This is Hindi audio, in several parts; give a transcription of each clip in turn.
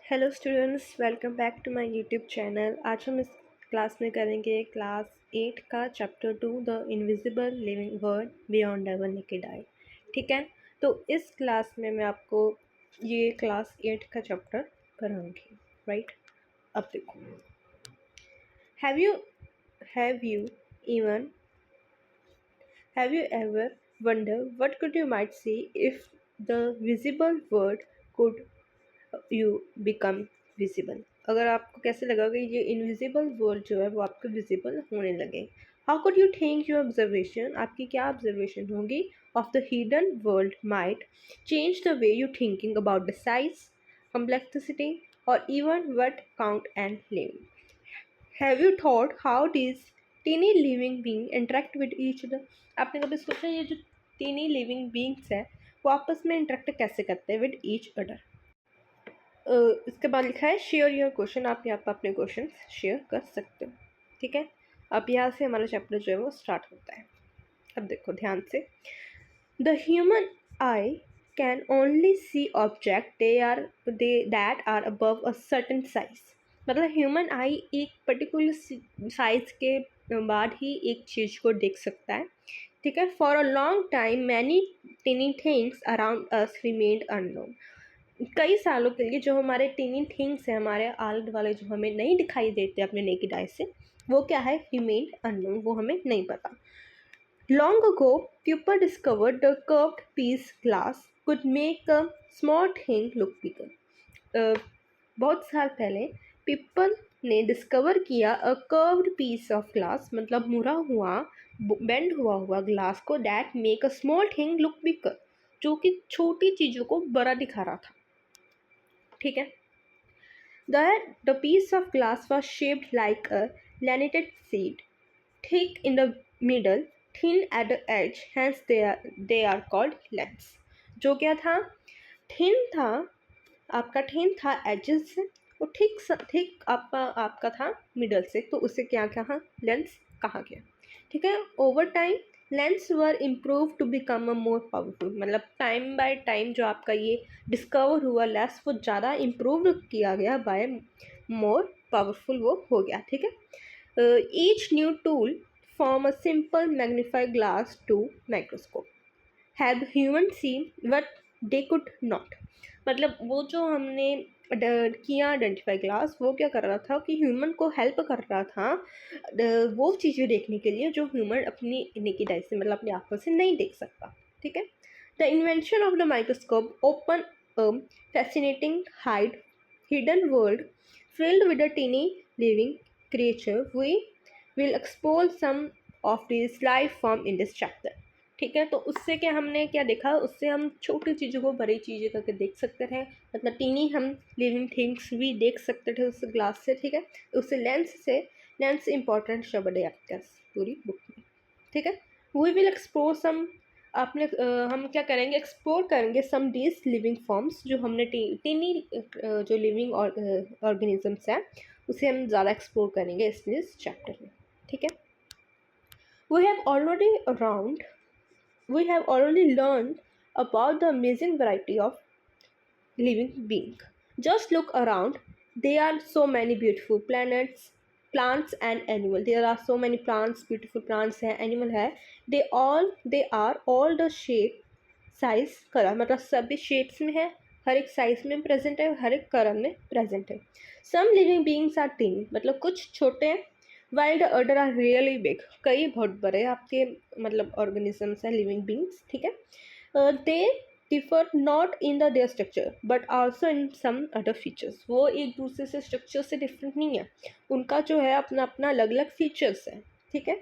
Hello students, welcome back to my YouTube channel. आज हम इस क्लास में करेंगे क्लास 8 का chapter 2 the invisible living world beyond our naked eye. ठीक है, तो इस क्लास में मैं आपको ये क्लास 8 का चैप्टर पढ़ाऊँगी। राइट, अब देखो, have you have you even have you ever wonder what could you might see if the visible world could you become visible. अगर आपको कैसे लगा कि ये इनविजिबल वर्ल्ड जो है वो आपको विजिबल होने लगे। How could you think your observation, आपकी क्या ऑब्जर्वेशन होगी of the hidden world might change the way you thinking about the size, complexity और even what count and living. Have you thought how this tiny living being interact with each other. आपने कभी सोचा ये जो टीनी लिविंग बीइंग्स हैं वो आपस में इंटरेक्ट कैसे करते हैं विद ईच अदर। इसके बाद लिखा है शेयर योर क्वेश्चन। आप यहाँ पर अपने क्वेश्चन शेयर कर सकते हो। ठीक है, अब यहाँ से हमारा चैप्टर जो है वो स्टार्ट होता है। अब देखो ध्यान से, the human eye can only see object they that are above a certain size. मतलब ह्यूमन आई एक पर्टिकुलर साइज के बाद ही एक चीज़ को देख सकता है। ठीक है, for a long time many टिनी things around us remained unknown. कई सालों के लिए जो हमारे टीनी थिंग्स हैं, हमारे आले वाले जो हमें नहीं दिखाई देते अपने नेकेड आई से, वो क्या है, रिमेन अननोन, वो हमें नहीं पता। Long ago people discovered the curved piece glass could make a small thing look bigger. बहुत साल पहले पीपल ने डिस्कवर किया a curved piece of glass, मतलब मुड़ा हुआ बेंड हुआ ग्लास को, that make a small thing look bigger, जो कि छोटी चीज़ों को बड़ा दिखा रहा था। ठीक है, the piece of glass was shaped like a laminated seed, thick in the middle, thin at the edge, hence they are called lens। जो क्या था, थिन था, आपका थिन था एजेस से, और थिक आपका था मिडल से, तो उसे क्या कहा, लेंस कहा गया। ठीक है, over time lens were improve to become a more powerful, मतलब टाइम बाय टाइम जो आपका ये डिस्कवर हुआ लेंस वो ज़्यादा इम्प्रूव किया गया, बाय मोर पावरफुल वो हो गया। ठीक है, each new tool form a simple magnified glass to microscope have human seen what they could not. मतलब वो जो हमने किया आइडेंटिफाई ग्लास, वो क्या कर रहा था कि ह्यूमन को हेल्प कर रहा था वो चीज़ें देखने के लिए जो ह्यूमन अपनी नेकेड आई से, मतलब अपनी आंखों से नहीं देख सकता। ठीक है, the invention of the microscope open fascinating hidden world filled with a teeny living creature. We will explore some of these life form in this chapter। ठीक है, तो उससे क्या हमने क्या देखा, उससे हम छोटी चीज़ों को बड़ी चीज़ें करके देख सकते थे, मतलब टीनी हम लिविंग थिंग्स भी देख सकते थे उस ग्लास से। ठीक है, उससे लेंस इंपॉर्टेंट शब्द है आपके पूरी बुक में। ठीक है, वी विल एक्सप्लोर सम, आपने हम क्या करेंगे, एक्सप्लोर करेंगे सम डीज लिविंग फॉर्म्स, जो हमने टीनी जो लिविंग ऑर्गेनिजम्स हैं उसे हम ज़्यादा एक्सप्लोर करेंगे इस चैप्टर में। ठीक है, we have already around we have already learned about the amazing variety of living being. Just look around. There are so many beautiful planets, plants and animals. There are so many plants, beautiful plants है, animal है. They are all the shape, size, color. मतलब सभी shapes में है, हर एक साइज में प्रेजेंट है, हर एक कलर में प्रेजेंट है। Some living beings are tiny, मतलब कुछ छोटे हैं, while the other are really big, कई बहुत बड़े आपके मतलब ऑर्गेनिजम्स हैं, लिविंग बींग्स। ठीक है, they differ not in the their structure but also in some other features. वो एक दूसरे से स्ट्रक्चर से डिफरेंट नहीं है, उनका जो है अपना अपना अलग अलग फीचर्स है। ठीक है,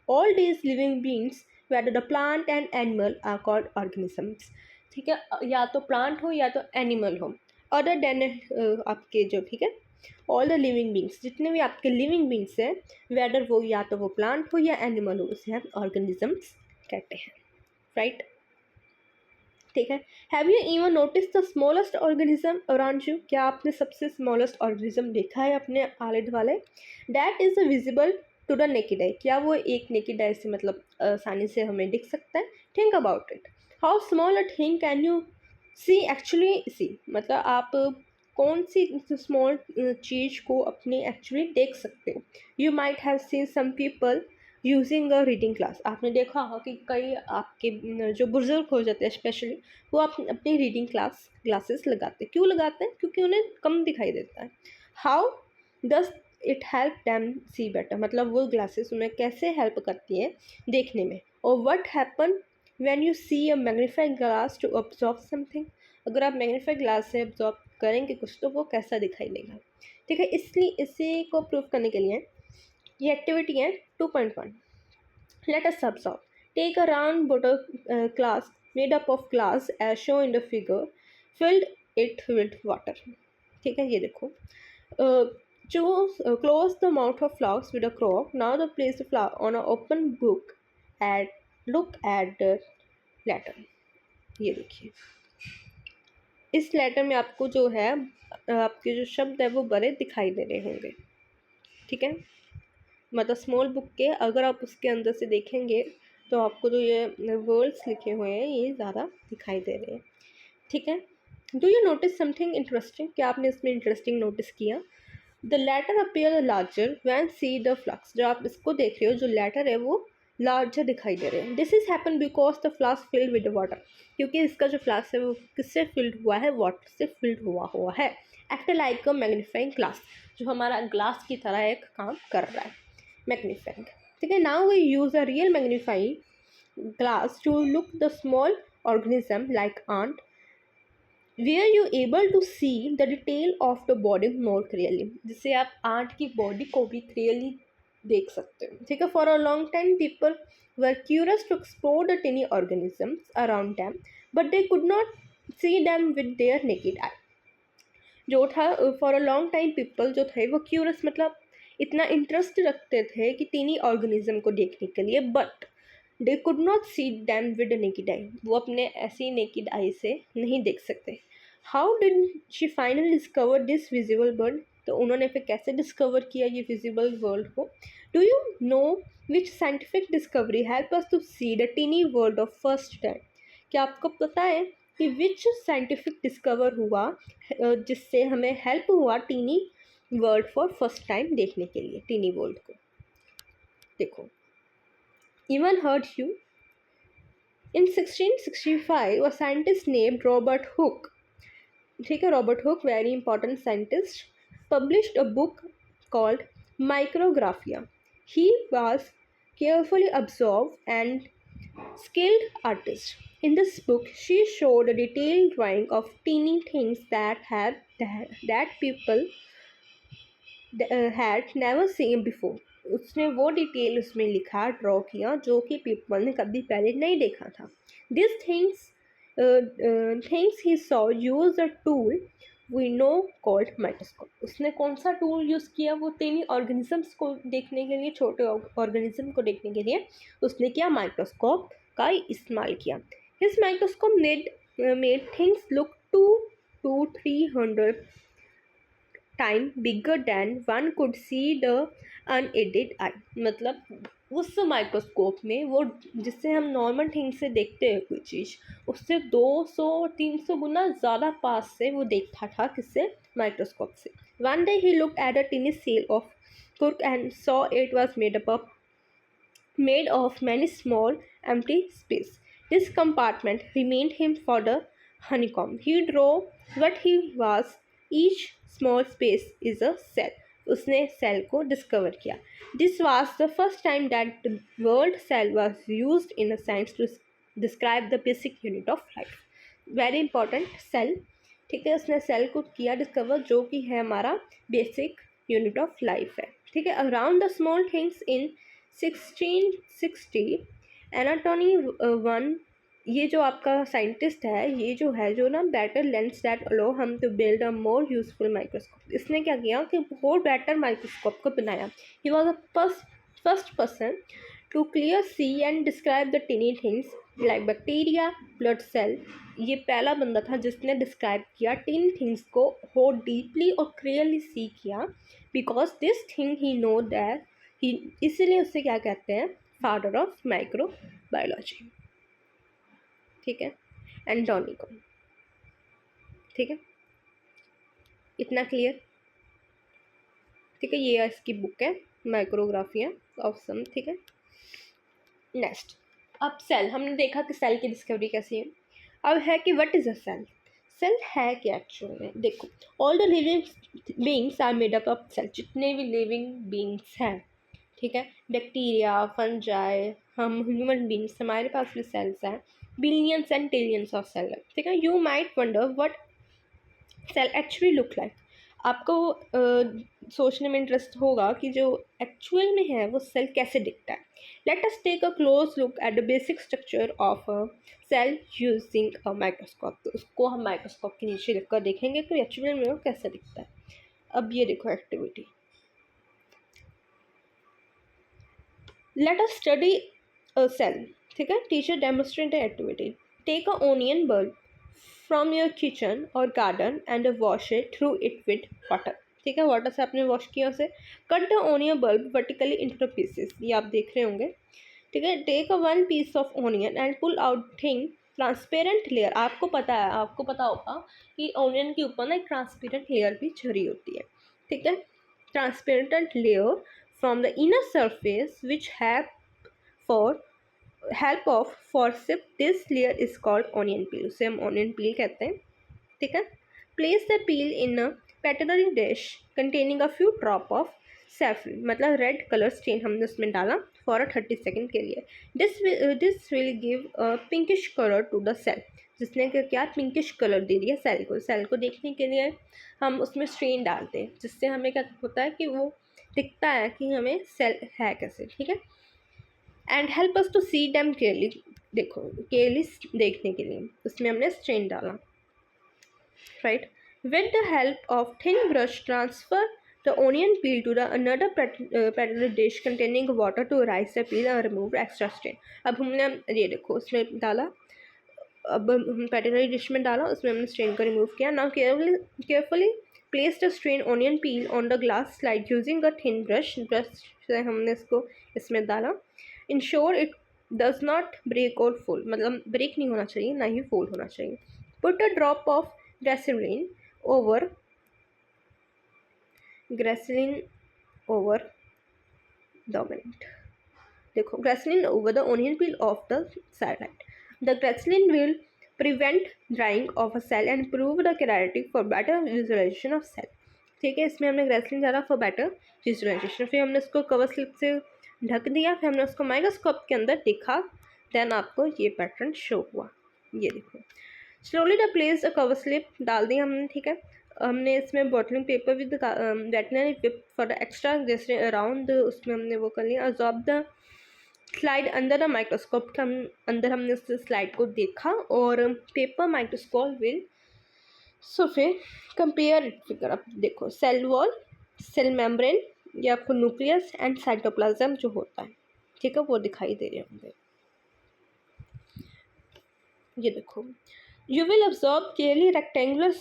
all these living beings whether the plant and animal are called organisms। ठीक है, या तो प्लांट हो या तो एनिमल हो, अदर देन आपके जो, ठीक है, ऑल द लिविंग बींग्स, जितने भी आपके लिविंग बींग्स हैं, वेदर वो या तो वो प्लांट हो या एनिमल हो, उसे हम ऑर्गेनिजम्स कहते हैं। राइट, ठीक है, have you even notice the smallest organism around you. क्या आपने सबसे स्मॉलेस्ट ऑर्गेनिज्म देखा है अपने आले दुआले, that is visible to the naked eye. क्या वो एक नेकेड आई से मतलब आसानी से हमें दिख सकता है। Think about it, how small a thing can you see actually see, मतलब आप कौन सी स्मॉल चीज़ को अपने एक्चुअली देख सकते हो। You might have seen some people using a reading glass. आपने देखा होगा कि कई आपके जो बुजुर्ग हो जाते हैं स्पेशली, वो अपनी रीडिंग ग्लासेस लगाते हैं। क्यों लगाते हैं? क्योंकि उन्हें कम दिखाई देता है। How does it help them see better, मतलब वो ग्लासेस उन्हें कैसे हेल्प करती है देखने में। और what happen when you see a magnifying glass to observe something, अगर आप मैग्नीफाइंग ग्लास से ऑब्जॉर्व करेंगे कुछ तो वो कैसा दिखाई देगा। ठीक है, इसलिए इसी को प्रूव करने के लिए ये एक्टिविटी है 2.1। Let us observe, take a round bottle glass made up of glass as shown in the figure, filled it with water। ठीक है, ये देखो। Close the mouth of flask with a cork। Now the place the flask on an open book and look at the letter। ये देखिए, इस लेटर में आपको जो है आपके जो शब्द है वो बड़े दिखाई दे रहे होंगे। ठीक है, मतलब स्मॉल बुक के अगर आप उसके अंदर से देखेंगे तो आपको जो ये वर्ड्स लिखे हुए हैं ये ज़्यादा दिखाई दे रहे हैं। ठीक है, do you notice something interesting, क्या आपने इसमें इंटरेस्टिंग नोटिस किया? The letter appear larger when see the flux, जो आप इसको देख रहे हो जो लेटर है वो लार्जर दिखाई दे रहे हैं। This is happen because the flask filled with water, क्योंकि इसका जो फ्लास्क है वो किससे फिल्ड हुआ है? वाटर से फिल्ड हुआ है। एक्ट लाइक अ मैग्नीफाइंग ग्लास, जो हमारा ग्लास की तरह एक काम कर रहा है, मैग्नीफाइंग। ठीक है, now we use a real magnifying glass to look the small organism like ant, where you able to see the detail of the body more clearly, जिससे आप आंट की बॉडी को भी क्लियरली देख सकते हो। ठीक है, for a long time people were curious to explore the tiny organisms around them, but they could not see them with their naked eye। जो था for a long time people जो थे वो क्यूरियस, मतलब इतना इंटरेस्ट रखते थे कि टीनी ऑर्गेनिज्म को देखने के लिए, but they could not see them with naked eye, वो अपने ऐसी नेकेड आई से नहीं देख सकते। How did she finally discover this visible world, तो उन्होंने फिर कैसे डिस्कवर किया ये विजिबल वर्ल्ड को? Do you know which scientific discovery help us to see the tiny world of first time, क्या आपको पता है कि विच साइंटिफिक डिस्कवर हुआ जिससे हमें हेल्प हुआ tiny world for first time देखने के लिए? टीनी वर्ल्ड को देखो, even heard you in 1665 a scientist named Robert Hooke, ठीक है, Robert Hooke, very important scientist, published a book called Micrographia. He was carefully observed and skilled artist. In this book, she showed a detailed drawing of teeny things that people had never seen before। उसने वो डिटेल उसमें लिखा, ड्रॉ किया जो कि पीपल ने कभी पहले नहीं देखा था। This things he saw use a tool we know called microscope. उसने कौन सा टूल यूज़ किया? वो टीनी ऑर्गेनिजम्स को देखने के लिए, छोटे ऑर्गेनिज्म को देखने के लिए उसने क्या? माइक्रोस्कोप का इस्तेमाल किया। His microscope made things look 200 to 300 time bigger than one could see the unaided eye, मतलब उस माइक्रोस्कोप में वो जिससे हम नॉर्मल थिंग से देखते हैं कोई चीज़, उससे 200-300 गुना ज़्यादा पास से वो देखता था। किससे? माइक्रोस्कोप से। One day he looked at a tiny cell of cork and saw it was made of many small empty space. This compartment remained him for the honeycomb. He drew what he was, each small space is a cell। उसने सेल को डिस्कवर किया। This was the first time that the word cell was used in a science to describe the basic unit of life। Very important, cell। ठीक है, उसने सेल को किया डिस्कवर जो कि है हमारा बेसिक यूनिट ऑफ लाइफ है। ठीक है, around the small things in 1660 Antonie van, ये जो आपका साइंटिस्ट है, ये जो है जो ना बेटर लेंस दैट अलो हम to build a more useful microscope, इसने क्या किया कि बहुत बेटर माइक्रोस्कोप को बनाया। He was a first person to clear see and describe the tiny things like bacteria, blood cell. ये पहला बंदा था जिसने डिस्क्राइब किया टिन थिंग्स को बहुत डीपली और क्लियरली सी किया, because this thing he know that he, इसीलिए उससे क्या कहते हैं? Father of microbiology. ठीक है, एंटोनी को। ठीक है, इतना क्लियर? ठीक है, ये इसकी बुक है, माइक्रोग्राफी है ऑफ सन। ठीक है, नेक्स्ट। अब सेल, हमने देखा कि सेल की डिस्कवरी कैसी है। अब है कि what is a cell. Cell है क्या एक्चुअल में? देखो, all the living beings are made up of cell. जितने भी लिविंग बींग्स हैं, ठीक है, बैक्टीरिया, फंजाई, हम ह्यूमन बींग्स, हमारे पास भी सेल्स हैं, billions and trillions of cell है। ठीक है, you might wonder what cell actually look like. आपको सोचने में इंटरेस्ट होगा कि जो एक्चुअल में है वो सेल कैसे दिखता है। Let us take a close look at the basic structure of a cell using a microscope. तो उसको हम माइक्रोस्कोप के नीचे रखकर देखेंगे कि एक्चुअल में वो कैसे दिखता है। अब ये देखो activity, let us study a cell. ठीक है, teacher demonstrate activity. Take a onion bulb from your kitchen और garden and wash it through it with water. ठीक है, वाटर से आपने वॉश किया उसे। Cut the onion bulb vertically into the pieces, ये आप देख रहे होंगे। ठीक है, take a one piece of onion and pull out thing transparent layer. आपको पता है, आपको पता होगा कि ओनियन के ऊपर ना एक ट्रांसपेरेंट लेयर भी छड़ी होती है। ठीक है, transparent layer from the inner surface which have for help of forceps. This layer is called onion peel, उसे हम ऑनियन पील कहते हैं। ठीक है, place the peel in a petri dish containing a few drop of saffron, मतलब रेड कलर स्टेन हमने उसमें डाला फॉर 30 सेकेंड के लिए। This will give a pinkish colour to the cell, जिसने क्या पिंकिश कलर दे दिया सेल को। सेल को देखने के लिए हम उसमें स्ट्रेन डालते हैं, जिससे हमें क्या होता है कि वो दिखता है कि हमें सेल है कैसे। ठीक है, and help us to see them clearly. देखो, क्लियरली देखने के लिए उसमें हमने स्ट्रेन डाला, right. With the help of thin brush transfer the onion peel to the another petri dish containing water to raise the peel और रिमूव एक्स्ट्रा स्ट्रेन। अब हमने ये देखो उसमें डाला, अब हम पेटनरी डिश में डाला, उसमें हमने स्ट्रेन को रिमूव किया। Now carefully place the strain onion peel on the glass slide using a thin brush. Brush से हमने इसको इसमें डाला। Ensure it does not break और फोल्ड, मतलब ब्रेक नहीं होना चाहिए, ना ही फोल्ड होना चाहिए। Put a drop of glycerine over the minute. देखो, glycerine over the onion peel of the side. The glycerine will prevent drying of a cell and improve the clarity for better visualization of cell। ठीक है, इसमें हमने ग्रेसिलिन डाला फॉर बेटर विजुअलाइजेशन। फिर हमने इसको कवर स्लिप से ढक दिया, फिर हमने उसको माइक्रोस्कोप के अंदर देखा, देन आपको ये पैटर्न शो हुआ। ये देखो, slowly the place a cover slip डाल दिया हमने। ठीक है, हमने इसमें bottling paper with veterinary pip for the extra जैसे अराउंड, उसमें हमने वो कर लिया। ऑब्जर्व द स्लाइड अंदर द माइक्रोस्कोप के अंदर हमने उस स्लाइड को देखा, और पेपर माइक्रोस्कोप विल सो फिर कंपेयर इट। फिगर अब देखो, सेल वॉल, सेल मेम्ब्रेन या आपको न्यूक्लियस एंड साइटोप्लाज्म जो होता है, ठीक है, वो दिखाई दे रहे होंगे। ये देखो, you will observe clearly rectangular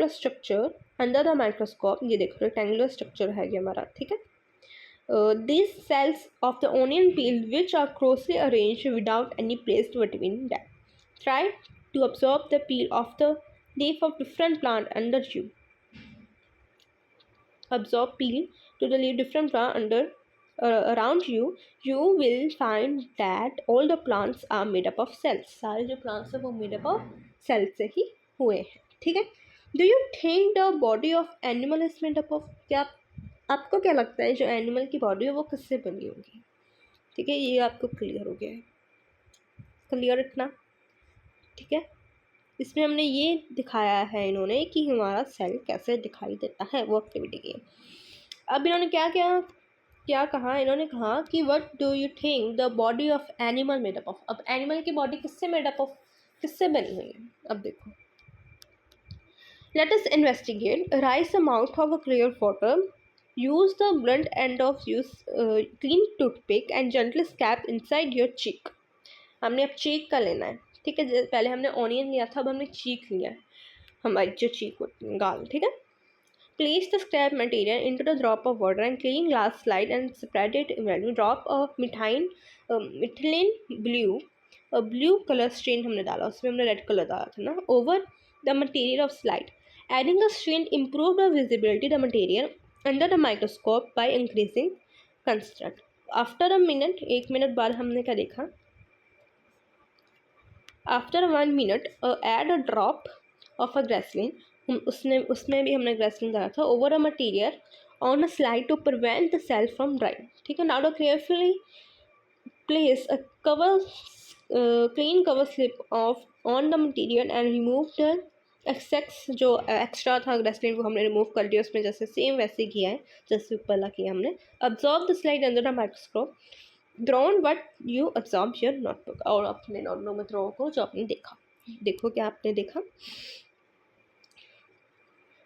structure under the microscope. ये देखो, रेक्टेंगुलर स्ट्रक्चर है ये हमारा। ठीक है, these cells of the onion peel which are closely arranged without any place between them. Try to absorb the peel of the leaf of different plant under you. Absorb peel to the leaf different plant around you. You will find that all the plants are made up of cells. सारे जो plants हैं वो made up of cells से ही हुए हैं। ठीक है, Do you think the body of animal is made up of? क्या आपको क्या लगता है जो एनिमल की बॉडी है वो किससे बनी होगी? ठीक है, ये आपको क्लियर हो गया है, क्लियर इतना? ठीक है, इसमें हमने ये दिखाया है इन्होंने कि हमारा सेल कैसे दिखाई देता है, वो एक्टिविटी की। अब इन्होंने क्या कहा, इन्होंने कहा कि what do you think the body of animal made up of. अब एनिमल की बॉडी किससे मेड अप ऑफ, किससे बनी हुई है? अब देखो, let us investigate. Rice a mouth of a clear water. Use the blunt end of clean toothpick and gently scrape inside your cheek। हमने अब चीक का लेना है। ठीक है, पहले हमने ऑनियन लिया था, अब हमने चीक लिया है, हमारी जो चीक होती है, गाल। ठीक है, place the scrap material into the drop of water and clean glass slide and spread it evenly। Drop of methylene blue, blue colour strain हमने डाला, उसमें हमने रेड कलर डाला था ना, over the material of slide adding a strain improve the visibility the material under the microscope by increasing construct. After a minute, 1 minute बाद हमने क्या देखा, after 1 minute add a drop of a glycerine, उसमें भी हमने ग्रेसलिन डाला था, over a material on a slide to prevent the cell from drying. ठीक है, now do carefully place a cover clean cover slip off on the material and remove the access, जो एक्स्ट्रा था ग्रेसलिन को हमने रिमूव कर दिया उसमें, जैसे सेम वैसे किया है जैसे ऊपर किया हमने। Observe the slide under the microscope, drone but you observe your notebook, और अपने नोटबुक में ड्रॉ को जो आपने देखा, देखो क्या आपने देखा।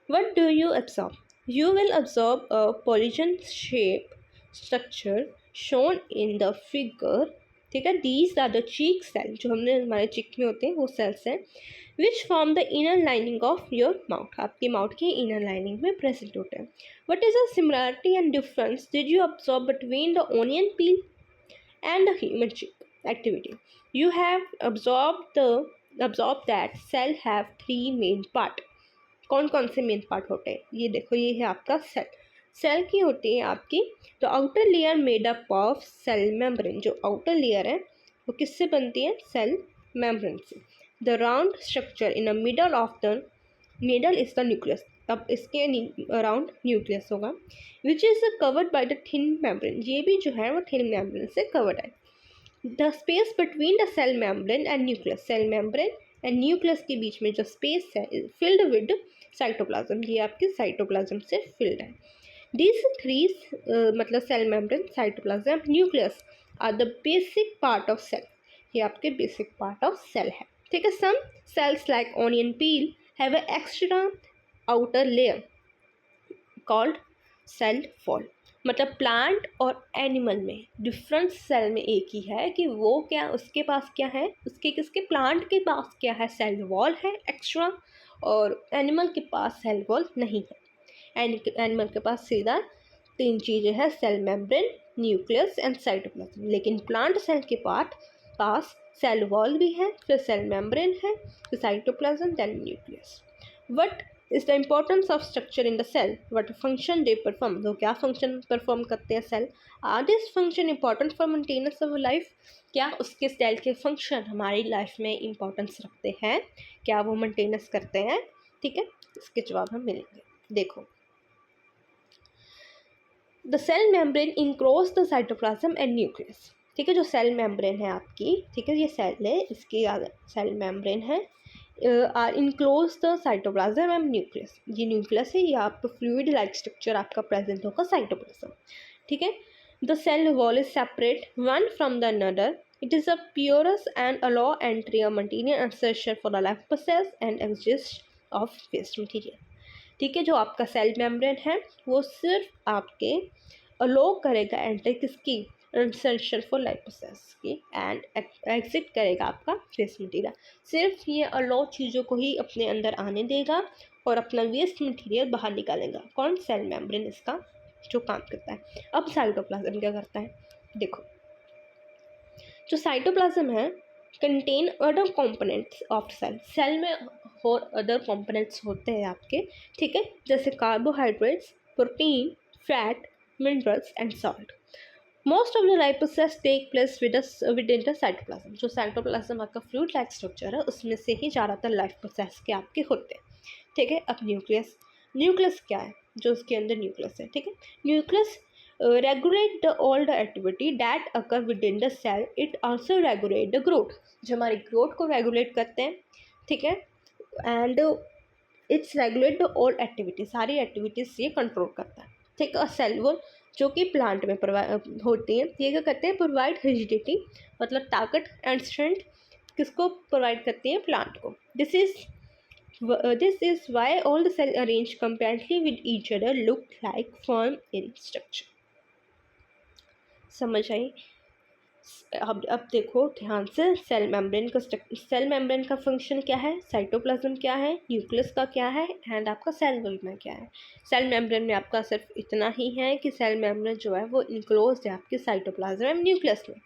What do you observe? You will observe a polygon shape structure shown in the figure। ठीक है, these are the cheek cells, जो हमने हमारे चिक में होते हैं वो सेल्स हैं, which form the inner lining of your mouth, आपके माउथ के inner lining में present होते हैं। What is the similarity and difference did you observe between the onion peel and the human cheek activity? You have observed that cell have 3 main part। कौन कौन से मेन पार्ट होते हैं, ये देखो, ये है आपका सेल। सेल की होती है आपकी तो outer layer made up of cell membrane, जो आउटर लेयर है वो किससे बनती है, सेल मेम्ब्रेन से। The round structure in the middle of the middle is the nucleus, अब इसके अराउंड न्यूक्लियस होगा, which is covered by the thin membrane, ये भी जो है वो थिन मेम्ब्रेन से कवर्ड है। The space between the cell membrane and nucleus, cell membrane and nucleus के बीच में जो स्पेस है फिल्ड विद साइटोप्लाज्म, ये आपके साइटोप्लाज्म से फिल्ड है। दीज थ्री मतलब cell membrane, cytoplasm, nucleus are the basic part of cell, ये आपके बेसिक पार्ट ऑफ सेल है। ठीक है, some cells like onion peel have a extra outer layer called cell wall, मतलब प्लांट और एनिमल में डिफरेंस सेल में एक ही है कि वो क्या, उसके पास क्या है, उसके किसके, प्लांट के पास क्या है, सेल वॉल है एक्स्ट्रा, और एनिमल के पास सेल वॉल नहीं है। एनिमल के पास सीधा 3 चीज़ें हैं, cell membrane, nucleus and cytoplasm, लेकिन प्लांट सेल के पास सेल वॉल भी है, फिर सेल मेम्ब्रेन है, फिर cytoplasm, then nucleus. What is the importance of structure in the cell, what function they perform, तो क्या फंक्शन परफॉर्म करते हैं cell, are this function important for maintenance of life, क्या उसके सेल के फंक्शन हमारी लाइफ में इंपॉर्टेंस रखते हैं, क्या वो मेंटेनेंस करते हैं। ठीक है, इसके जवाब हम मिलेंगे। देखो, the cell membrane enclose the cytoplasm and nucleus. ठीक है, जो सेल मेम्ब्रेन है आपकी, ठीक है, ये सेल है, इसकी सेल मेम्ब्रेन है, are enclose the cytoplasm and nucleus, ये न्यूक्लियस है, ये आपका फ्लूइड लाइक स्ट्रक्चर आपका प्रेजेंट होगा साइटोप्लाज्म। ठीक है, the cell wall is separate one from the another, it is a porous and allow entry of material एंसेशन for the life process and exist of waste material. ठीक है, जो आपका सेल मेम्ब्रेन है वो सिर्फ आपके अलो करेगा एंट्री किसकी, एसेंशियल फॉर लाइफ प्रोसेस की, एंड एग्जिट करेगा आपका वेस्ट मटीरियल, सिर्फ ये अलो चीज़ों को ही अपने अंदर आने देगा और अपना वेस्ट मटीरियल बाहर निकालेगा। कौन, सेल मेम्ब्रेन इसका जो काम करता है। अब साइटोप्लाज्म क्या करता है, देखो, जो साइटोप्लाज्म है contain other components of cell, cell में और अदर कंपोनेंट्स होते हैं आपके, ठीक है, जैसे carbohydrates, protein, fat, minerals and salt. Most of the life process take place within the cytoplasm, जो साइटोप्लाज्म आपका फ्लूइड लाइक स्ट्रक्चर है उसमें से ही ज़्यादातर लाइफ प्रोसेस के आपके होते हैं। ठीक है, अब न्यूक्लियस, न्यूक्लियस क्या है, जो उसके अंदर न्यूक्लियस है। ठीक है, nucleus regulate the all the activity that occur within the cell, it also regulate the growth, जो हमारी ग्रोथ को रेगुलेट करते हैं। ठीक है, and its regulate the all activity, सारी एक्टिविटीज़ ये कंट्रोल करता है। ठीक है, सेल वॉल जो कि प्लांट में होती हैं, ये क्या करते हैं, प्रोवाइड रिजिडिटी, मतलब ताकत एंड स्ट्रेंथ किसको प्रोवाइड करती हैं, प्लांट को। This is why all the cell arrange compactly with each other look like firm in structure. समझ आई। अब देखो ध्यान से, सेल मेम्ब्रेन का फंक्शन क्या है, साइटोप्लाज्म क्या है, न्यूक्लियस का क्या है, एंड आपका सेल वॉल में क्या है। सेल मेम्ब्रेन में आपका सिर्फ इतना ही है कि सेल मेम्ब्रेन जो है वो इनक्लोज है आपके साइटोप्लाज्म एंड न्यूक्लियस में।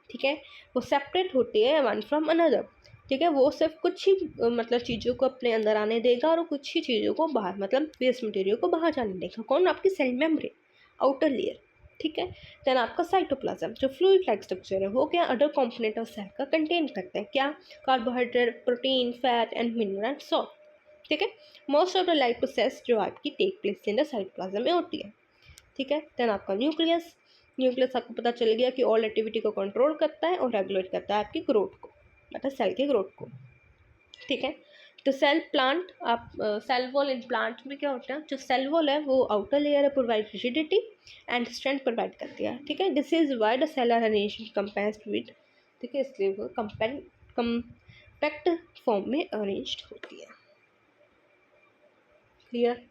ठीक है, वो सेपरेट होती है वन फ्रॉम अनदर। ठीक है, वो सिर्फ कुछ ही मतलब चीज़ों को अपने अंदर आने देगा और कुछ ही चीज़ों को बाहर, मतलब वेस्ट मटेरियल को बाहर जाने देगा। कौन? आपकी सेल मेम्ब्रेन, आउटर लेयर। ठीक है, देन आपका साइटोप्लाज्म जो फ्लूइड लाइक स्ट्रक्चर है, वो क्या अदर कंपोनेंट ऑफ सेल का कंटेन करते हैं, क्या? Carbohydrate, protein, fat and mineral and salt. ठीक है, most of the life process जो आपकी take place in the cytoplasm में होती है। ठीक है, देन आपका न्यूक्लियस। न्यूक्लियस आपको पता चल गया कि ऑल एक्टिविटी को कंट्रोल करता है और रेगुलेट करता है आपकी ग्रोथ को, मतलब सेल की ग्रोथ को। ठीक है, तो सेल प्लांट आप सेल वॉल इन प्लांट में क्या होता है, जो सेल वॉल है वो आउटर लेयर है, provide rigidity and strength provide करती है। ठीक है, this is why the cell are arranged compared with, ठीक है, इसलिए वो कंपैक्ट फॉर्म में अरेंज्ड होती है। क्लियर?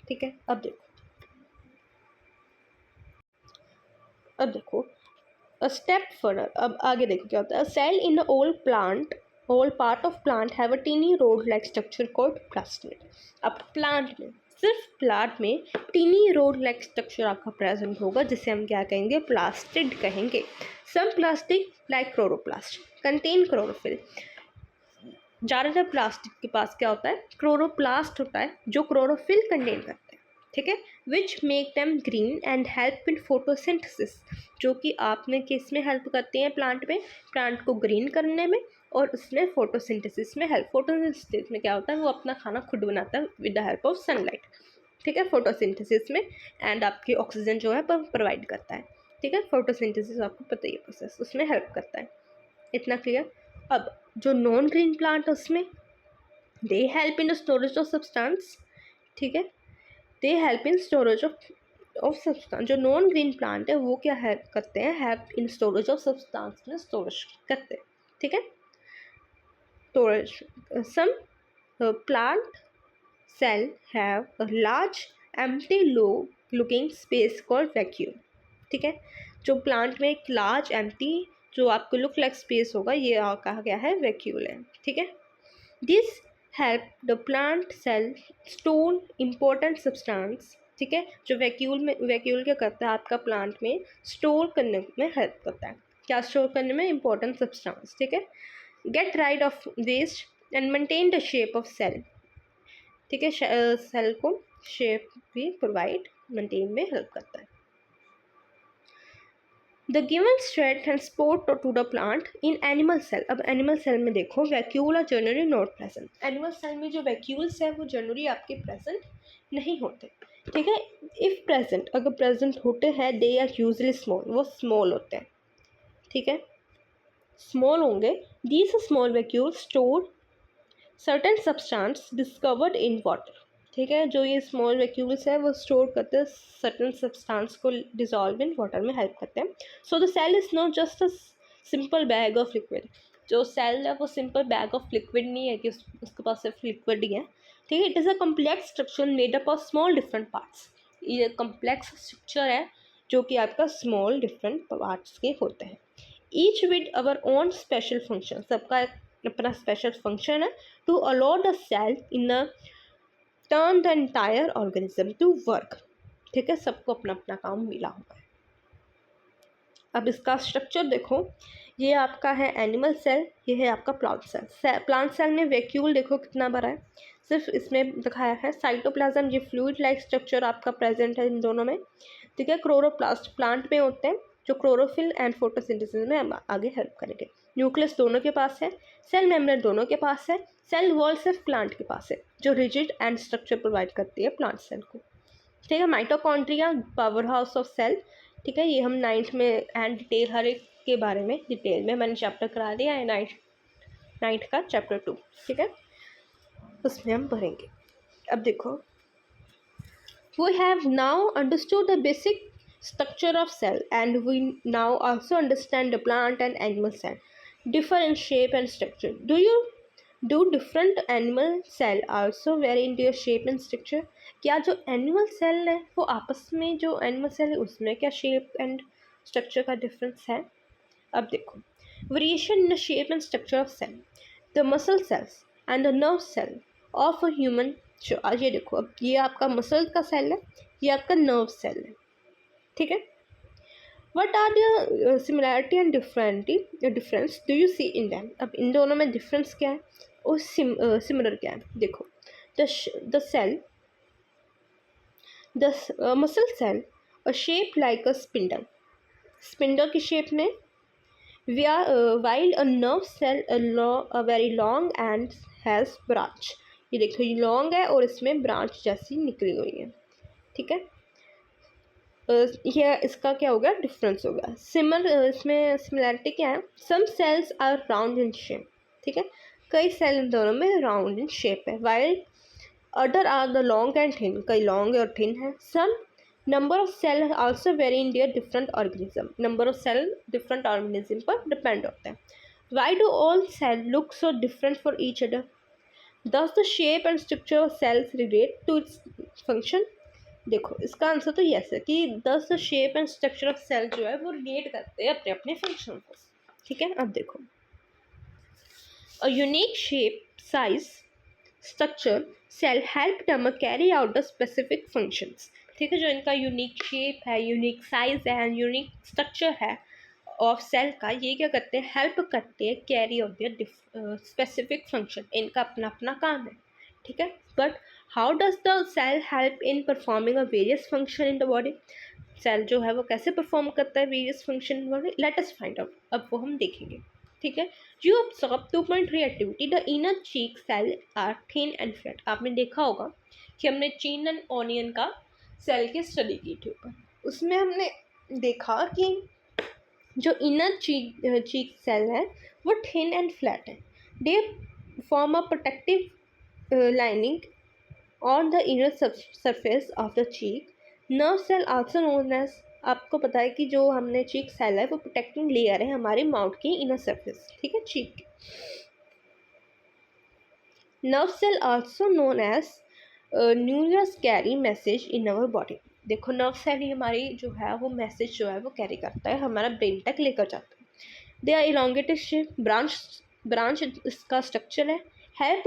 ठीक है, अब देखो अ स्टेप फर्दर, अब आगे देखो क्या होता है। Cell in old part of plant have a tiny rod like structure called plastid. अब प्लांट में, सिर्फ प्लांट में टीनी रोड लाइक स्ट्रक्चर आपका प्रेजेंट होगा, जिसे हम क्या कहेंगे? प्लास्टिड कहेंगे। Some plastic like chloroplast contain chlorophyll. ज़्यादातर प्लास्टिक के पास क्या होता है? क्लोरोप्लास्ट होता है, जो क्लोरोफिल कंटेन करता है। ठीक है, which make them green and help in photosynthesis, जो कि आपने किस में हेल्प करते हैं? प्लांट में, प्लांट को ग्रीन करने में और उसमें फोटोसिंथेसिस में हेल्प। फोटोसिंथेसिस में क्या होता है? वो अपना खाना खुद बनाता है with the help of sunlight. ठीक है, फोटोसिंथेसिस में, एंड आपकी ऑक्सीजन जो है प्रोवाइड करता है। ठीक है, फोटोसिंथेसिस आपको पता ही है प्रोसेस, उसमें हेल्प करता है। इतना क्लियर? अब जो नॉन ग्रीन प्लांट है उसमें they help in storage of substance. ठीक है, they help in storage of substance. जो नॉन ग्रीन प्लांट है वो क्या हेल्प करते हैं? Help in storage of substance में स्टोरेज करते हैं। ठीक है, storage. Some plant cell have a large empty looking space called vacuole. ठीक है, जो प्लांट में एक लार्ज एम्प्टी जो आपको लुक लाइक स्पेस होगा, ये कहा गया है वैक्यूल है। ठीक है, this help the plant cell store important substance. ठीक है, जो वैक्यूल क्या करता है? आपका प्लांट में स्टोर करने में हेल्प करता है। क्या स्टोर करने में? Important substance. ठीक है, get rid of waste and maintain the shape of cell. ठीक है, सेल को शेप भी प्रोवाइड मेंटेन में हेल्प करता है। The given strength and support to the plant in animal cell. अब एनिमल सेल में देखो vacuole are generally not present. Animal cell में जो वैक्यूल्स है वो जनरली आपके प्रेजेंट नहीं होते। ठीक है, इफ प्रेजेंट, अगर प्रेजेंट होते हैं, दे आर यूजली स्मॉल, वो स्मॉल होते हैं। ठीक है, स्मॉल होंगे। These small vacuole store certain substance discovered in water. ठीक है, जो ये स्मॉल वैक्यूल्स है वो स्टोर करते हैं सर्टेन सब्सटेंस को, डिजॉल्व इन वाटर में हेल्प करते हैं। So the cell is not just a simple bag of liquid. जो सेल है वो सिंपल बैग ऑफ लिक्विड नहीं है कि उसके पास सिर्फ लिक्विड ही है। ठीक है, it is a complex structure made up of small different parts. ये कम्प्लेक्स स्ट्रक्चर है जो कि आपका स्मॉल डिफरेंट पार्ट्स के होते हैं। Each with our own special function, सबका अपना स्पेशल फंक्शन है to allow the cell in a turn the entire organism to work. ठीक है, सबको अपना अपना काम मिला हुआ है। अब इसका स्ट्रक्चर देखो, ये आपका है एनिमल सेल, ये है आपका प्लांट सेल। प्लांट सेल में वैक्यूल देखो कितना बड़ा है, सिर्फ इसमें दिखाया है। साइटोप्लाज्म, ये फ्लूइड लाइक स्ट्रक्चर आपका प्रेजेंट है इन दोनों में। ठीक है, क्लोरोप्लास्ट प्लांट में होते हैं जो क्लोरोफिल एंड फोटोसिंथेसिस में आगे हेल्प करेंगे। न्यूक्लियस दोनों के पास है, सेल मेम्ब्रेन दोनों के पास है, सेल वॉल सिर्फ प्लांट के पास है जो रिजिड एंड स्ट्रक्चर प्रोवाइड करती है प्लांट सेल को। ठीक है, mitochondria power house of cell. ठीक है, ये हम 9th में एंड डिटेल हर एक के बारे में डिटेल में मैंने चैप्टर करा दिया है, 9th का चैप्टर 2। ठीक है, उसमें हम पढ़ेंगे। अब देखो, we have now understood the basic structure of cell, and we now also understand the plant and animal cell differ in shape and structure. Do different animal cell also vary in their shape and structure? क्या जो एनिमल सेल है वो आपस में, जो एनिमल सेल है उसमें क्या शेप एंड स्ट्रक्चर का डिफरेंस है? अब देखो, variation in the shape and structure of cell, the muscle cells and the nerve cell of a human. ये देखो, अब ये आपका मसल का सेल है, ये आपका नर्व सेल है। ठीक है, what are the similarity and difference do you see in them? अब इन दोनों में डिफरेंस क्या है और सिमिलर क्या है? देखो, the cell, the muscle cell a shape like a spindle, spindle की शेप में, while a nerve cell a very long and has branch, ये देखो ये लॉन्ग है और इसमें ब्रांच जैसी निकली हुई है, ठीक है। ये इसका क्या हो गया, डिफरेंस हो गया। इसमें सिमिलैरिटी क्या है, some cells are round in shape, ठीक है, कई सेल इन दोनों में राउंड इन शेप है, while other are the long and thin, कई लॉन्ग और थिन है। Some number of cell also vary in their different organism, number of cell different organism पर डिपेंड होता है। Why do all cell look so different for each other? Does the shape and structure of cells relate to its function? देखो इसका आंसर तो यस है कि thus the shape and structure of cell जो है वो रिलेट करते हैं अपने अपने फंक्शन को, ठीक है। अब देखो, a unique shape, size, structure cell help them carry out the specific functions, ठीक है। जो इनका यूनिक शेप है, यूनिक साइज है, यूनिक स्ट्रक्चर है ऑफ सेल का, ये क्या करते हैं, हेल्प करते हैं carry out their specific function, इनका अपना अपना काम है, ठीक है। But how does the cell help in performing a various function in the body? Cell जो है वो कैसे परफॉर्म करता है various function in body? Let us find out, अब वो हम देखेंगे, ठीक है। You observe 2.3 activity, the inner cheek cell are thin and flat. आपने देखा होगा कि हमने चीन एंड ऑनियन का सेल की स्टडी की थी ऊपर, उसमें हमने देखा कि जो इनर चीक सेल है वो थिन एंड फ्लैट है, they form a protective lining on the inner surface of the cheek. Nerve cell also known as, आपको पता है कि जो हमने चीक सेल है वो प्रोटेक्टिंग लेयर है हमारे माउथ की इनर सरफेस, ठीक है, चीक की। Nerve cell also known as nucleus carry message in our body. देखो नर्व सेल ही हमारी जो है वो मैसेज जो है वो कैरी करता है, हमारा ब्रेन तक लेकर जाता है। They are elongated shape, branch इसका स्ट्रक्चर है, help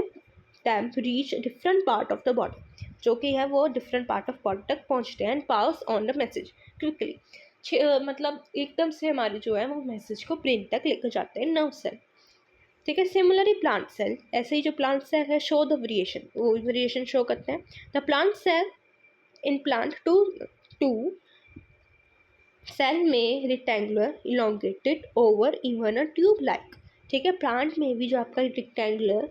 them reach different part of the body, जो कि है वो डिफरेंट पार्ट ऑफ बॉडी तक पहुंचते हैं, and pass on the message quickly, मतलब एकदम से हमारे जो है वो मैसेज को ब्रेन तक लेकर जाते हैं नर्व सेल, ठीक है। सिमिलरली प्लांट सेल, ऐसे ही जो प्लांट सेल है शो द वेरिएशन, वो वेरिएशन शो करते हैं। The plant cell in plant to cell में rectangular elongated over even a tube like, ठीक है। प्लांट में भी जो आपका rectangular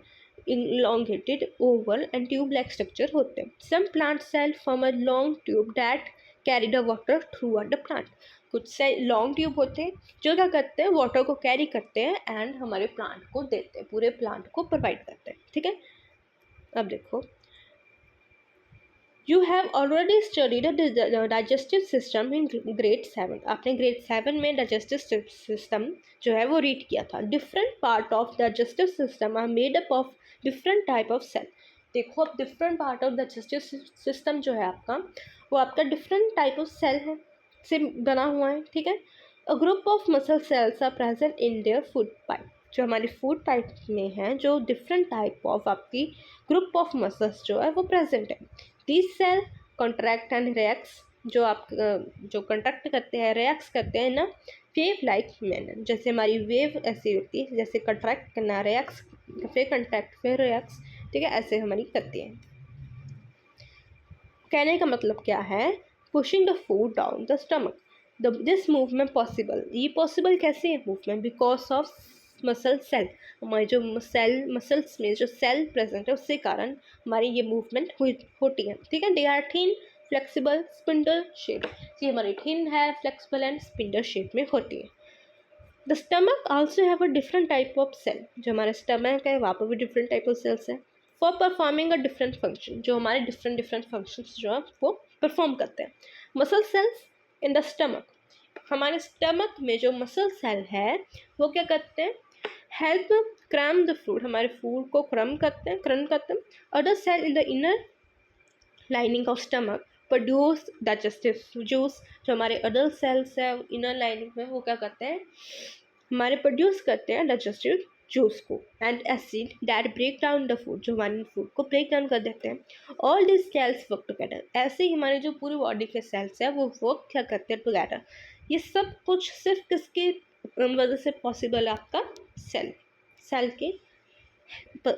elongated oval and tube like structure होते हैं। Some plant cell form a long tube that carry the water throughout the plant, कुछ से लॉन्ग ट्यूब होते हैं जो क्या करते हैं, वाटर को कैरी करते हैं एंड हमारे प्लांट को देते हैं, पूरे प्लांट को प्रोवाइड करते हैं, ठीक है। अब देखो, you have already studied digestive system in grade 7, आपने ग्रेड 7 में डाइजेस्टिव सिस्टम जो है वो रीड किया था। Different part of digestive system are made up of different type of cell. देखो अब different part of digestive system जो है आपका, वो आपका डिफरेंट टाइप ऑफ सेल है से बना हुआ है, ठीक है। A group of muscle cells are present in their food pipe, जो हमारी फूड पाइप में है, जो डिफरेंट टाइप ऑफ आपकी ग्रुप ऑफ मसल्स जो है वो प्रेजेंट है। This cell contract and reacts, जो आप जो कंट्रैक्ट करते हैं रिएक्ट्स करते हैं ना वेव लाइक मैनर, जैसे हमारी वेव ऐसी होती है, जैसे कंट्रैक्ट करना, रिएक्ट्स, फिर कंट्रैक्ट, फिर रिएक्ट्स, ठीक है, ऐसे हमारी करती हैं। कहने का मतलब क्या है, pushing the food down the stomach, this movement possible, ये पॉसिबल कैसे है movement, because of muscle cell, हमारे जो मसल्स में जो सेल प्रेजेंट है उसके कारण हमारी ये मूवमेंट होती है, ठीक है। They are thin flexible spindle shape, ये हमारी थिन है, फ्लेक्सिबल एंड स्पिंडल शेप में होती है। The stomach also have a different type of cell, जो हमारा स्टमक है वहाँ पर भी डिफरेंट टाइप ऑफ सेल्स है, for performing a different function, जो हमारे डिफरेंट फंक्शंस जो है वो परफॉर्म करते हैं। Muscle cells in the stomach, हमारे स्टमक में जो मसल सेल है वो क्या करते हैं, हेल्प क्रैम द फूड, हमारे फूड को क्रम करते हैं। Other cell in the inner lining of stomach produce digestive juice, जो हमारे अडल्ट सेल्स है इनर लाइनिंग में वो क्या करते हैं, हमारे प्रोड्यूस करते हैं डाइजेस्टिव जूस को, and acid that break down the food, जो हमारे फूड को ब्रेक डाउन कर देते हैं। All this cells work together, ऐसे ही हमारे जो पूरी बॉडी के सेल्स है वो वर्क क्या करते हैं टुगेदर। ये सब कुछ सिर्फ किसके वजह से पॉसिबल है, आपका सेल के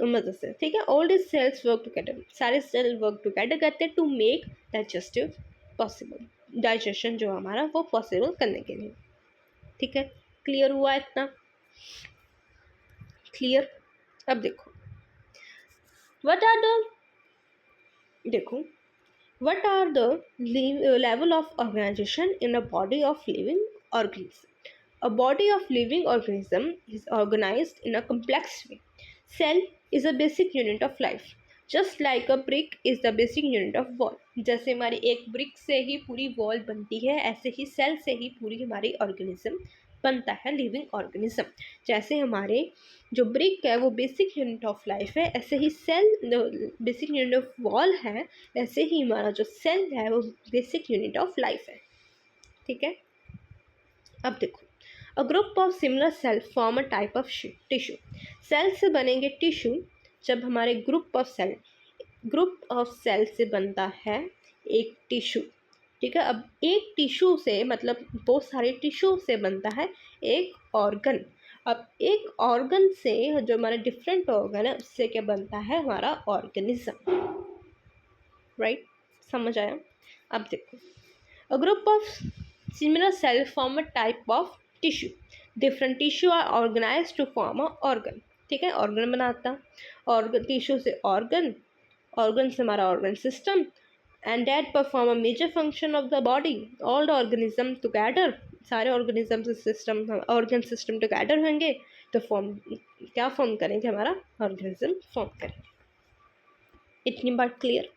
मदद से, ठीक है। All this cells work together, सारे सेल वर्क टुगेदर करते हैं to make digestive possible, digestion जो हमारा वो पॉसिबल करने के लिए, ठीक है। क्लियर हुआ इतना? क्लियर। अब देखो व्हाट आर द देखो what are the level of organization in a body of living organism? A body of living organism is organized in a complex way. Cell is a basic unit of life, just like a brick is the basic unit of wall. जैसे हमारी एक ब्रिक से ही पूरी वॉल बनती है, ऐसे ही सेल से ही पूरी हमारी ऑर्गेनिज्म बनता है, लिविंग ऑर्गेनिज्म। जैसे हमारे जो ब्रिक है वो बेसिक यूनिट ऑफ लाइफ है, ऐसे ही cell basic unit of wall है, ऐसे ही हमारा जो सेल है वो बेसिक यूनिट ऑफ लाइफ है, ठीक है। अब देखो, a group of similar cell form a type of tissue. Cell से बनेंगे टिश्यू जब हमारे ग्रुप ऑफ सेल से बनता है एक टिश्यू, ठीक है। अब एक टिश्यू से मतलब बहुत सारे टिश्यू से बनता है एक ऑर्गन। अब एक ऑर्गन से जो हमारा डिफरेंट ऑर्गन है उससे क्या बनता है, हमारा ऑर्गेनिज्म, राइट। समझ आया? अब देखो, a group of similar cell form a type of tissue, different tissue are organized to form a organ, ठीक है। ऑर्गन बनाता, ऑर्गन टिश्यू से ऑर्गन से हमारा organ system, and that perform a major function of the body. All the organism together, सारे organism system organ system together होंगे तो क्या फॉर्म करेंगे, हमारा ऑर्गेनिज्म फॉर्म करेंगे। इतनी बात क्लियर।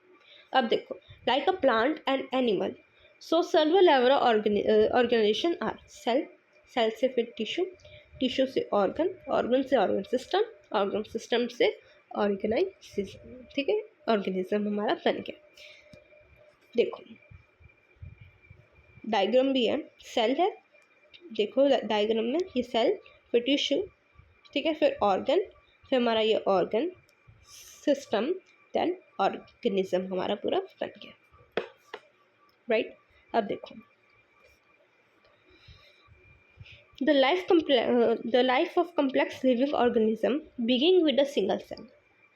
अब देखो, like a plant and animal, so several level organization are cell से फिर टिश्यू से ऑर्गन से ऑर्गन सिस्टम से ऑर्गेनाइजेशन, ठीक है। ऑर्गेनिज्म हमारा बन गया। देखो डायग्राम भी है, सेल है, देखो डायग्राम में ये सेल, फिर टिश्यू, ठीक है, फिर ऑर्गन, फिर हमारा ये ऑर्गन सिस्टम, देन ऑर्गेनिज्म हमारा पूरा बन गया, राइट। अब देखो, the life of complex living organism begin with a single cell,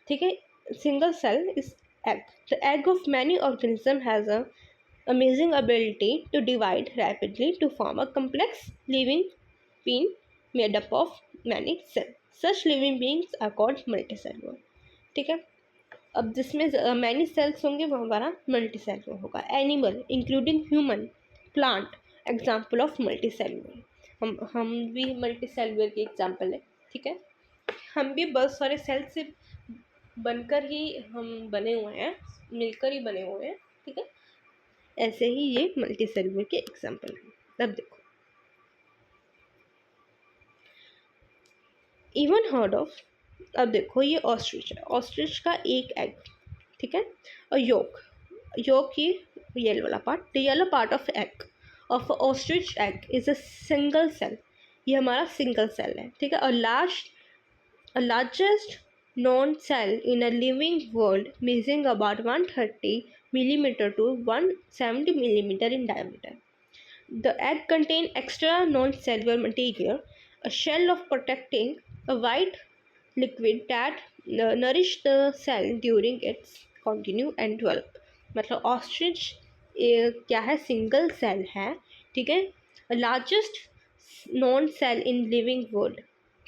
ठीक है। Single cell is egg. The egg of many organisms has a amazing ability to divide rapidly to form a complex living being made up of many cells. Such living beings are called multicellular, ठीक है। अब जिसमें मैनी सेल्स होंगे वो हमारा मल्टीसेलुलर होगा। Animal including human, plant example of multicellular, हम भी मल्टीसेलुलर की एग्जाम्पल है, ठीक है। हम भी बहुत सारे सेल से बनकर ही हम बने हुए हैं, मिलकर ही बने हुए हैं, ठीक है। ऐसे ही ये मल्टीसेलुलर के एग्जाम्पल हैं। अब देखो, इवन हर्ड ऑफ, अब देखो ये ऑस्ट्रिच है, ऑस्ट्रिच का एक एग, ठीक है। और योक ये वाला part, the yellow part of egg of ostrich egg is a single cell, ये हमारा सिंगल सेल है, ठीक है। और largest known cell in a living world measuring about 130 millimeter to 170 millimeter in diameter. The egg contains extra non-cellular material, a shell of protecting a white liquid that nourish the cell during its continue and develop. मतलब ऑस्ट्रिच क्या है, सिंगल सेल है, ठीक है। Largest known cell in living world,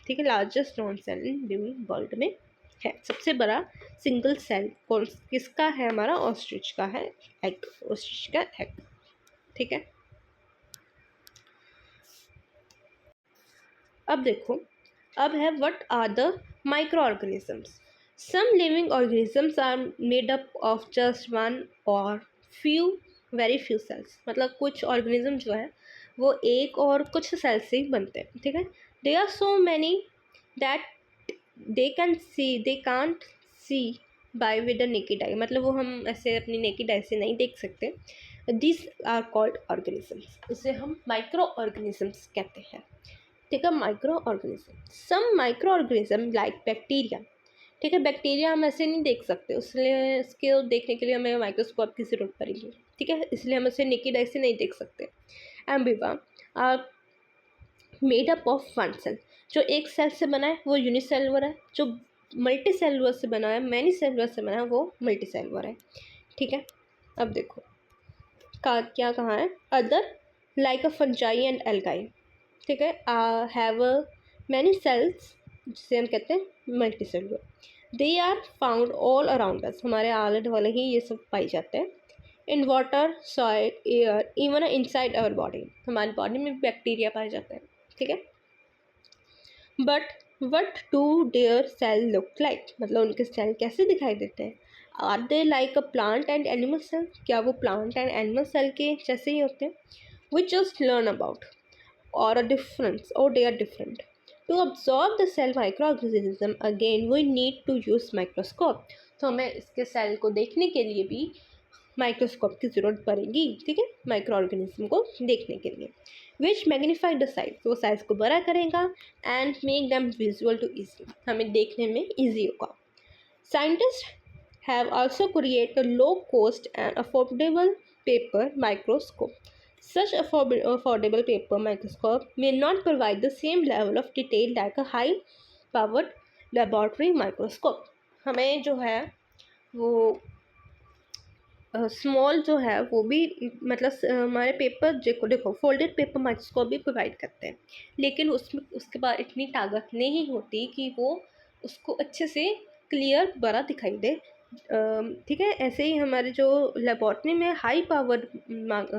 ठीक है, largest known cell in living world में है। सबसे बड़ा सिंगल सेल कौन किसका है, हमारा ऑस्ट्रिच का है, एग, ऑस्ट्रिच का एग, ठीक है। अब देखो, अब है what are the micro organisms. Some living organisms are made up of just one or very few cells, मतलब कुछ ऑर्गेनिज्म जो है वो एक और कुछ सेल से ही बनते हैं, ठीक है। They are so many that they can't see by with a naked eye, मतलब वो हम ऐसे अपनी नेकेड आई से नहीं देख सकते। दिस आर कॉल्ड ऑर्गेनिजम्स, इसे हम माइक्रो ऑर्गेनिजम्स कहते हैं, ठीक है, micro organism, some micro organism like bacteria. ठीक है, बैक्टीरिया हम ऐसे नहीं देख सकते, इसलिए इसके देखने के लिए हमें माइक्रोस्कोप की ज़रूरत पड़ेगी। ठीक है, इसलिए हम उसे नेकेड आई से नहीं देख सकते। Amoeba are made up of one cell, जो एक सेल से बना है वो यूनिसेलुलर है, जो मल्टी सेलुलर से बना है, मैनी सेलुलर से बना है, वो मल्टी सेलुलर है। ठीक है, अब देखो क्या कहाँ है, other like a fungi and algae. ठीक है, हैव मैनी सेल्स, जिसे हम कहते हैं multicellular. They are found all around us, हमारे आले दुआले ही ये सब पाए जाते हैं। In water, soil, air, even inside our body, हमारी बॉडी में बैक्टीरिया पाए जाते हैं। ठीक है, but what do their cell look like, मतलब उनके सेल कैसे दिखाई देते हैं। Are they like a plant and animal cell, क्या वो प्लांट एंड एनिमल सेल के जैसे ही होते हैं। We just learn about or a difference or they are different. To observe the cell microorganism again we need to use microscope, तो हमें इसके सेल को देखने के लिए भी माइक्रोस्कोप की ज़रूरत पड़ेगी। ठीक है, माइक्रो ऑर्गेनिज्म को देखने के लिए, विच मैग्नीफाई द साइज, वो साइज को बड़ा करेगा and make them visual to easy, हमें देखने में ईजी होगा। Scientist have also created a low-cost and affordable paper microscope. Such affordable paper microscope may not provide the same level of detail like a high-powered laboratory microscope. हमें जो है वो स्मॉल जो है वो भी मतलब हमारे पेपर देखो फोल्डेड पेपर माइक्रोस्कोप भी प्रोवाइड करते हैं, लेकिन उसमें उसके बाद इतनी ताकत नहीं होती कि वो उसको अच्छे से क्लियर बड़ा दिखाई दे। ठीक है, ऐसे ही हमारे जो लेबॉर्ट्री में हाई पावर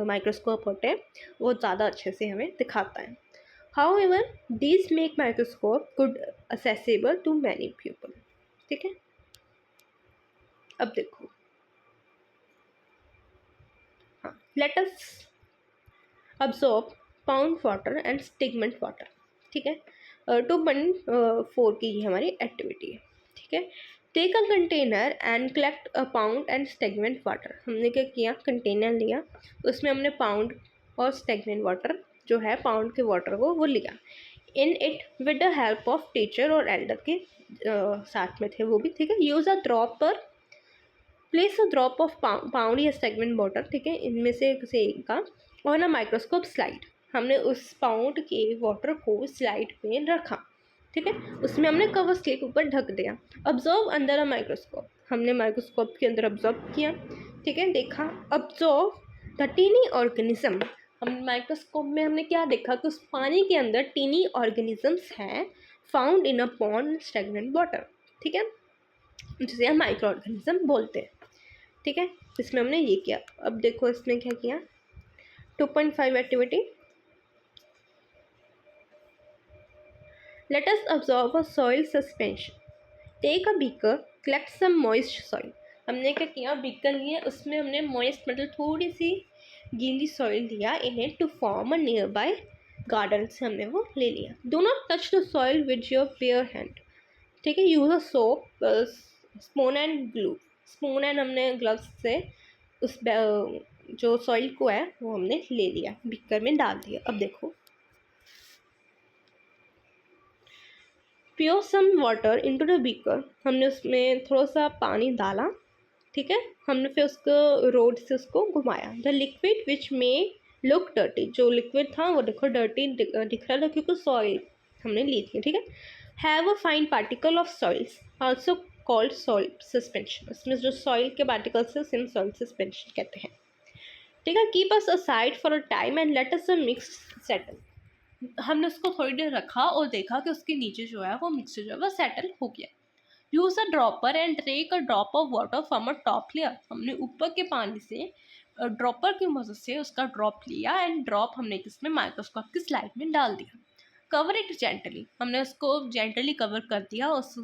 माइक्रोस्कोप होते हैं वो ज़्यादा अच्छे से हमें दिखाता है। However these make microscope good accessible to many people. ठीक है, अब देखो हाँ, let us absorb pond water and stagnant water. ठीक है, 2.4 की ये हमारी एक्टिविटी है। ठीक है, take a container and collect a pond and stagnant water. हमने क्या किया, कंटेनर लिया, उसमें हमने पाउंड और स्टेगमेंट वाटर जो है पाउंड के वाटर को वो लिया। In it with the help of teacher और एल्डर के साथ में थे वो भी। ठीक है, यूज़ अ ड्रॉप पर place a drop of pound या सेगमेंट वाटर। ठीक है, इनमें से एक का ऑन अ माइक्रोस्कोप स्लाइड, हमने उस पाउंड के वाटर को स्लाइड पे रखा। ठीक है, उसमें हमने कवर स्लिप ऊपर ढक दिया। ऑब्जर्व अंडर अ माइक्रोस्कोप, हमने माइक्रोस्कोप के अंदर ऑब्जर्व किया। ठीक है, देखा, ऑब्जर्व द टीनी ऑर्गेनिज्म, हम माइक्रोस्कोप में हमने क्या देखा कि उस पानी के अंदर टीनी ऑर्गेनिजम्स हैं found in a pond stagnant water. ठीक है, जिसे हम माइक्रो ऑर्गेनिज्म बोलते हैं। ठीक है, इसमें हमने ये किया। अब देखो इसमें क्या किया, 2.5 activity, let us observe a soil suspension. Take a beaker, collect some moist soil. हमने क्या किया, बीकर लिए, उसमें हमने मॉइस्ट मतलब थोड़ी सी गीली सॉइल लिया, इन्हें to form a nearby garden से हमने वो ले लिया। Do not touch the soil with your bare hand. ठीक है, use a soap, spoon and glue. Spoon and हमने ग्लव्स से उस जो सॉइल को है वो हमने ले लिया, बीकर में डाल दिया। अब देखो, pour some water into the beaker, हमने उसमें थोड़ा सा पानी डाला। ठीक है, हमने फिर उसको रोड से उसको घुमाया। द लिक्विड विच में लुक डर्टी, जो लिक्विड था वो देखो डर्टी दिख रहा था क्योंकि सॉइल हमने ली थी। ठीक है, have a fine particle of soils also called soil suspension, उसमें जो सॉइल के पार्टिकल्स है उसे सॉइल सस्पेंशन कहते हैं। ठीक है, keep us aside for a time and let us mix settle, हमने उसको थोड़ी देर रखा और देखा कि उसके नीचे जो है वो मिक्सचर जो है वो सेटल हो गया। Use a dropper and take a drop of water from a top layer, हमने ऊपर के पानी से ड्रॉपर की मदद से उसका ड्रॉप लिया एंड ड्रॉप हमने किसमें, माइक्रोस्कोप की स्लाइड में डाल दिया। कवर इट जेंटली, हमने उसको जेंटली कवर कर दिया उस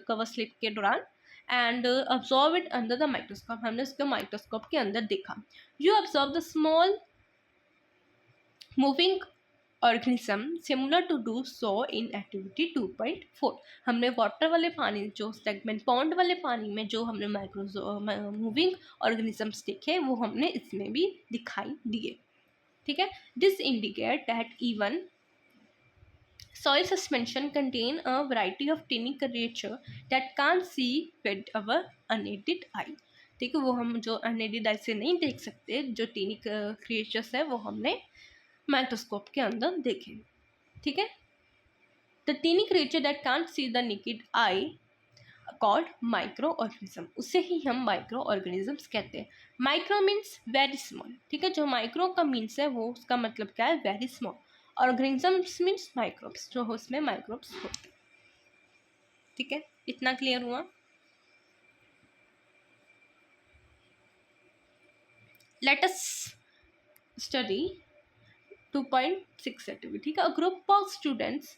कवर स्लिप के दौरान। And observe it under the microscope, हमने उसको माइक्रोस्कोप के अंदर देखा। You observe the small moving organism similar to do so in activity 2.4, हमने वाटर वाले पानी जो सेगमेंट पॉन्ड वाले पानी में जो हमने मूविंग ऑर्गेनिजम्स देखे वो हमने इसमें भी दिखाई दिए। ठीक है, this indicate that even Soil suspension contain a variety of tiny creature that can't see with our unaided eye. ठीक है, वो हम जो अनएडेड आई से नहीं देख सकते, जो टीनी क्रिएचर्स है वो हमने माइक्रोस्कोप के अंदर देखे. ठीक है, the tiny creature that can't see the naked eye called micro organism. उसे ही हम माइक्रो ऑर्गेनिजम्स कहते हैं. Micro means very small. ठीक है, जो माइक्रो का मीन्स है वो उसका मतलब क्या है, very small. Organisms means microbes, जो उसमें माइक्रोब्स होते हैं. ठीक है, इतना क्लियर हुआ. Late us study 2.6 activity. ठीक है, a group of students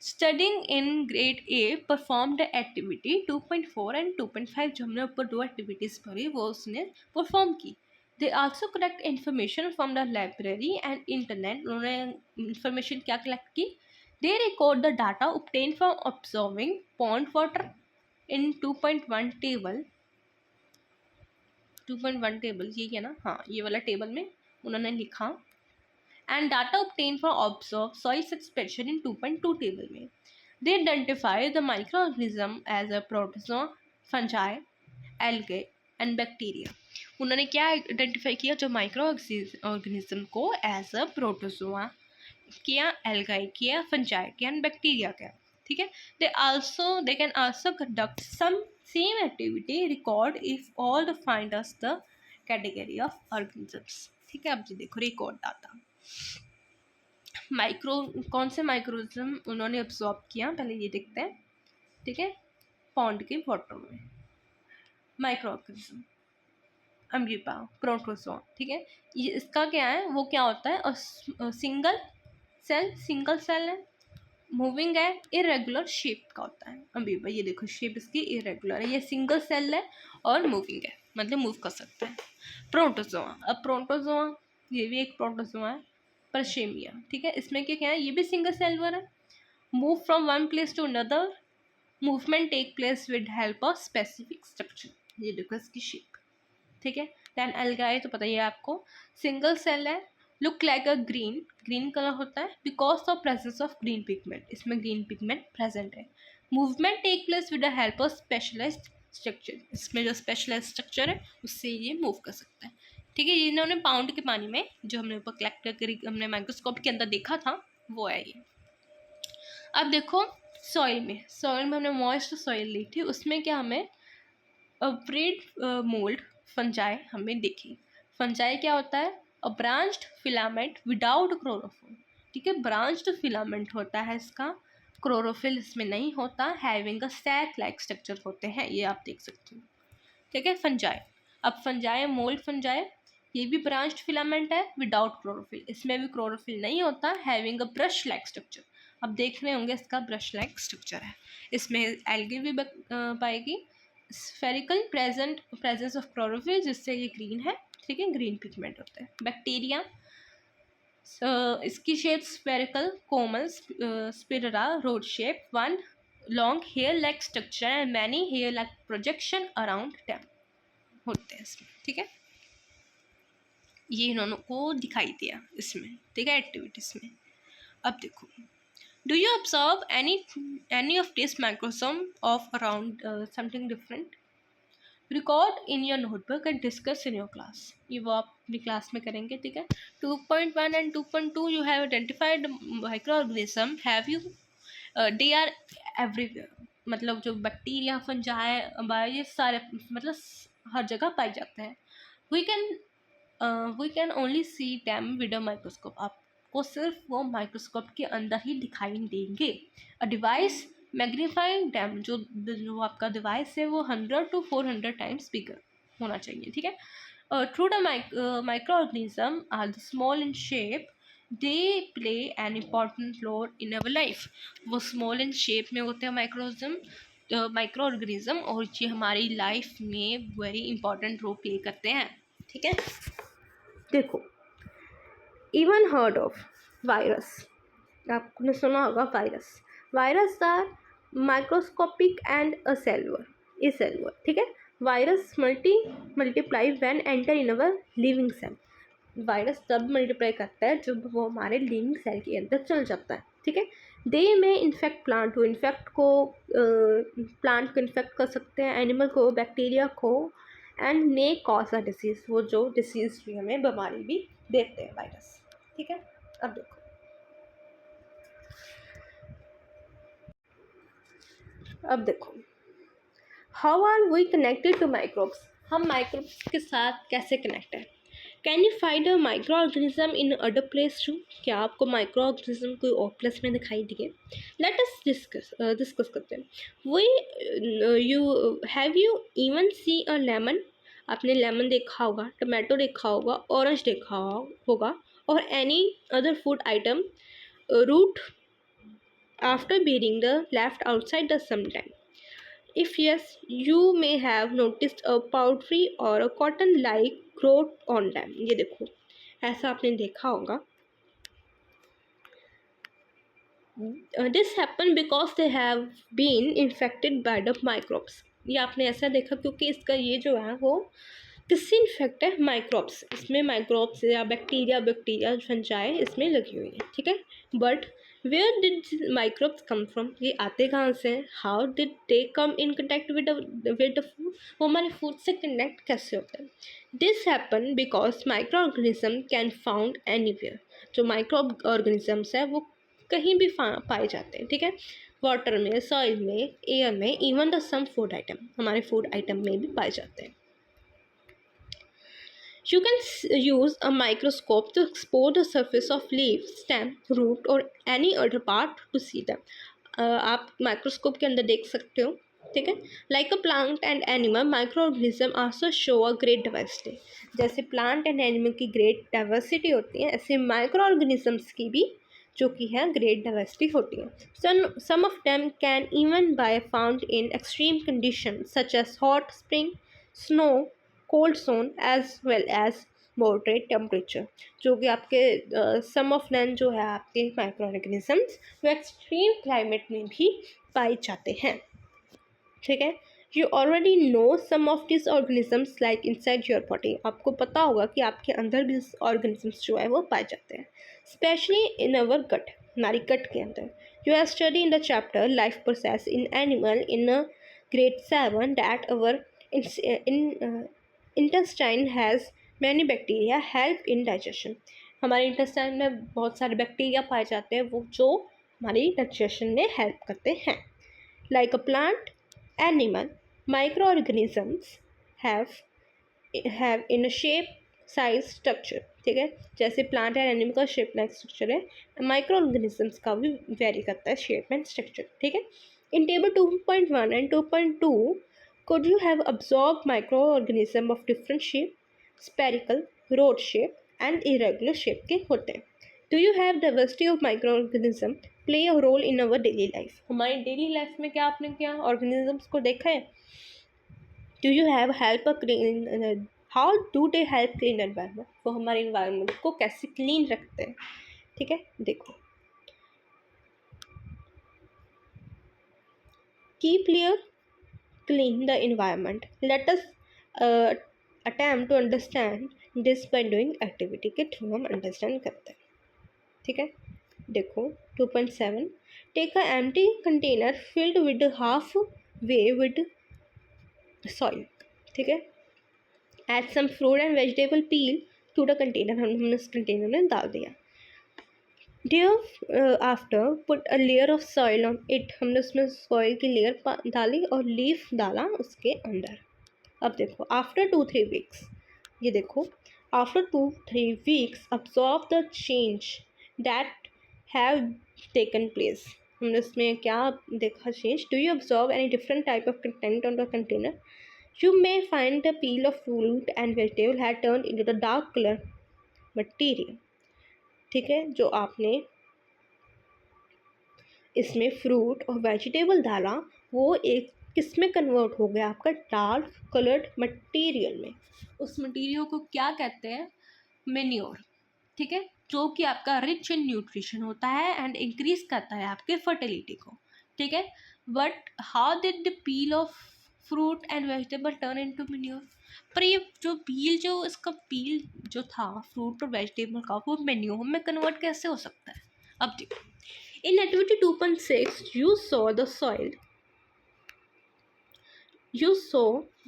studying in grade A performed activity 2.4 and 2.5. जो हमने ऊपर दो एक्टिविटीज़ पढ़ी वो उसने परफॉर्म की. They also collect information from the library and internet. उन्होंने इंफॉर्मेशन क्या कलेक्ट की? They record the data obtained from observing pond water in 2.1 table. 2.1 table ये है ना, हाँ ये वाला टेबल में उन्होंने लिखा. And data obtained from observed soil suspension in 2.2 table में. They identify the microorganism as a protozoa, fungi, algae and bacteria. उन्होंने क्या आइडेंटिफाई किया? जो माइक्रो ऑर्गेनिज्म को एज अ प्रोटोजोआ किया, एल्गाई किया, फंजाई किया एंड बैक्टीरिया किया. ठीक है, they can also conduct some same activity record if all the find us the category of organisms. ठीक है, अब जी देखो रिकॉर्ड डाटा. माइक्रो कौन से माइक्रोज्म उन्होंने अब्सॉर्ब किया, पहले ये देखते हैं. ठीक है, पॉन्ड के वाटर में माइक्रो ऑर्गेनिज्म अम्ब्यूपा प्रोटोजोआ. ठीक है, ये इसका क्या है, वो क्या होता है, और सिंगल सेल है, मूविंग है, इरेगुलर शेप का होता है अम्ब्यूपा. ये देखो शेप इसकी इरेगुलर है, ये सिंगल सेल है और मूविंग है, मतलब मूव कर सकता है. प्रोटोजोआ, अब प्रोटोजोआ ये भी एक प्रोटोजोआ है, परशेमिया. ठीक है, इसमें क्या है, ये भी सिंगल सेलुलर है. Move from one place to another, movement take place with help of specific structure. ये देखो इसकी शेप. ठीक है, देन एल्गाई तो पता ही है आपको, सिंगल सेल है, look like a green colour होता है because of presence of green pigment. इसमें ग्रीन पिगमेंट प्रेजेंट है. Movement take place with the help of specialised structure. इसमें जो स्पेशलाइज्ड स्ट्रक्चर है उससे ये मूव कर सकता है. ठीक है, ये इन्होंने पाउंड के पानी में जो हमने ऊपर कलेक्ट करके हमने माइक्रोस्कोप के अंदर देखा था वो है ये. अब देखो सॉइल में हमने मॉइस्ट सॉइल ली थी, उसमें क्या हमें ब्रेड मोल्ड फंजाई हमें देखी. फंजाई क्या होता है, अ ब्रांच्ड फिलामेंट विदाउट क्लोरोफिल. ठीक है, ब्रांच्ड फिलामेंट होता है इसका, क्लोरोफिल इसमें नहीं होता. Having a sac like structure होते हैं, ये आप देख सकते हो. ठीक है, फंजाई. अब फंजाई मोल्ड फंजाई ये भी ब्रांच्ड फिलामेंट है विदाउट क्लोरोफिल. इसमें भी क्लोरोफिल नहीं होता. Having a brush like structure. अब देख रहे होंगे इसका ब्रश लाइक स्ट्रक्चर है. इसमें एल्गे भी पाएगी. स्फेरिकल प्रेजेंस ऑफ क्लोरोफिल जिससे ये ग्रीन है. ठीक है, ग्रीन पिगमेंट होता है. बैक्टीरिया, इसकी shape spherical, comma, spiral, rod shape, one long hair like structure and many hair like projection around them होते हैं इसमें. ठीक है, ये इन्होंने को दिखाई दिया इसमें. ठीक है, एक्टिविटीज में. अब देखो, do you observe any of this microsome of around something different? Record in your notebook and discuss in your class. ये वो आप अपनी क्लास में करेंगे. ठीक है, 2.1 and 2.2 you have identified micro organism. Have you they are everywhere. मतलब जो बैक्टीरिया, फंजाई, ये सारे मतलब हर जगह पाए जाते हैं. We can only see them with a microscope. आपको सिर्फ वो माइक्रोस्कोप के अंदर ही दिखाई देंगे. अ डिवाइस मैग्नीफाइंग डैम, जो आपका डिवाइस है वो 100 to 400 टाइम्स बिगर होना चाहिए. ठीक है, through the micro organism are the small in shape, they play an important role in our life. वो स्मॉल इन शेप में होते हैं माइक्रो ऑर्गेनिज्म, और ये हमारी लाइफ में वेरी इंपॉर्टेंट रोल प्ले करते हैं. ठीक है, देखो, इवन हर्ड ऑफ वायरस. आपने सुना होगा virus are microscopic and acellular. ठीक है, virus multiply when enter in our living cell. Virus तब मल्टीप्लाई करता है जब वो हमारे लिविंग सेल के अंदर चल जाता है. ठीक है, दे में इन्फेक्ट प्लांट को, इन्फेक्ट को प्लांट को इन्फेक्ट कर सकते हैं, एनिमल को, बैक्टीरिया को, and may cause a disease, वो जो डिसीज़ भी हमें बीमारी भी देते हैं वायरस। ठीक है, अब देखो how are we connected to microbes, हम माइक्रोब्स के साथ कैसे कनेक्ट है। Can you find a micro organism in other place to, क्या आपको माइक्रो ऑर्गेनिज्म कोई और प्लेस में दिखाई दिए। लेट अस डिस्कस करते हैं। We you have you even see a lemon, आपने लेमन देखा होगा, टमाटो देखा होगा, ऑरेंज देखा होगा, और any other food item root after being the left outside the sometime. If yes, you may have noticed a powdery or a cotton-like growth on them. ये देखो, ऐसा आपने देखा होगा. This happened because they have been infected by the microbes. ये आपने ऐसा देखा क्योंकि इसका ये जो है वो किससे इन्फेक्ट है, माइक्रोब्स, इसमें माइक्रोब्स या बैक्टीरिया फंजाई इसमें लगी हुई है। ठीक है, but where did microbes come from, ये आते कहाँ से हैं, how did they come in contact with the food, वो हमारे फूड से कनेक्ट कैसे होते हैं। This happen because micro organism can found anywhere, जो माइक्रो ऑर्गेनिजम्स है वो कहीं भी पाए जाते हैं। ठीक है, वाटर में, सॉइल में, एयर में, even the some food item, हमारे फूड आइटम में भी पाए जाते हैं। You can use a microscope to explore the surface of leaf, stem, root or any other part to see them. आप माइक्रोस्कोप के अंदर देख सकते हो। ठीक है, like a plant and animal micro organism also show a great diversity, जैसे प्लांट एंड एनिमल की ग्रेट डाइवर्सिटी होती है, ऐसे माइक्रो ऑर्गेनिजम्स की भी जो कि है ग्रेट डाइवर्सिटी होती है। Some of them can even be found in extreme condition such as hot spring, snow, cold zone as well as moderate temperature, जो कि आपके सम ऑफ देम जो है आपके माइक्रो ऑर्गेनिजम्स वो एक्सट्रीम क्लाइमेट में भी पाए जाते हैं। ठीक है, you already know some of this organisms like inside your body, आपको पता होगा कि आपके अंदर भी ऑर्गेनिजम्स जो है वो पाए जाते हैं, स्पेशली इन अवर गट, हमारी गट के अंदर। You have study in the chapter life process in animal in grade 7 that our intestine has many bacteria help in digestion, हमारे इंटेस्टाइन में बहुत सारे बैक्टीरिया पाए जाते हैं वो जो हमारी डाइजेशन में हेल्प करते हैं। Like a plant animal microorganisms have in shape size structure. ठीक है, जैसे प्लांट एंड एनिमल का शेप लाइक स्ट्रक्चर है, माइक्रो ऑर्गेनिजम्स का भी वेरी करता है शेप एंड स्ट्रक्चर। ठीक है, इन table 2.1 and 2.2 could you have absorbed microorganism of different shape, spherical, rod shape and irregular shape के होते हैं। Do you have diversity of microorganism play a role in our daily life, हमारी डेली लाइफ में क्या आपने क्या ऑर्गेनिजम्स को देखा है। Do you have help a clean how do they help clean environment, वो हमारे environment को कैसे क्लीन रखते हैं। ठीक है, देखो keep clear clean the environment. Let us uh, attempt to understand this by doing activity के थ्रू हम अंडरस्टैंड करते हैं। ठीक है, देखो 2.7 take a empty container filled with half way with soil. ठीक है, add some fruit and vegetable peel to the container, हमने उस कंटेनर में डाल दिया। After put a layer of soil on it, हमने उसमें सॉइल की लेयर डाली और लीफ डाला उसके अंदर। अब देखो आफ्टर 2-3 वीक्स, ये देखो after 2-3 weeks absorb the change that have taken place, हमने उसमें क्या देखा change. Do you observe any different type of content on the container, you may find the peel of fruit and vegetable had turn into the dark colour material. ठीक है, जो आपने इसमें फ्रूट और वेजिटेबल डाला वो एक किस में कन्वर्ट हो गया, आपका डार्क कलर्ड मटेरियल में। उस मटेरियल को क्या कहते हैं, मेन्योर। ठीक है, जो कि आपका रिच इन न्यूट्रिशन होता है एंड इंक्रीज करता है आपके फर्टिलिटी को। ठीक है, but how did the peel of fruit and vegetable turn into manure, पर ये जो पील जो इसका पील जो था फ्रूट और वेजिटेबल का वो मेन्योर में कन्वर्ट कैसे हो सकता है। अब देखो In activity 2.6, you saw the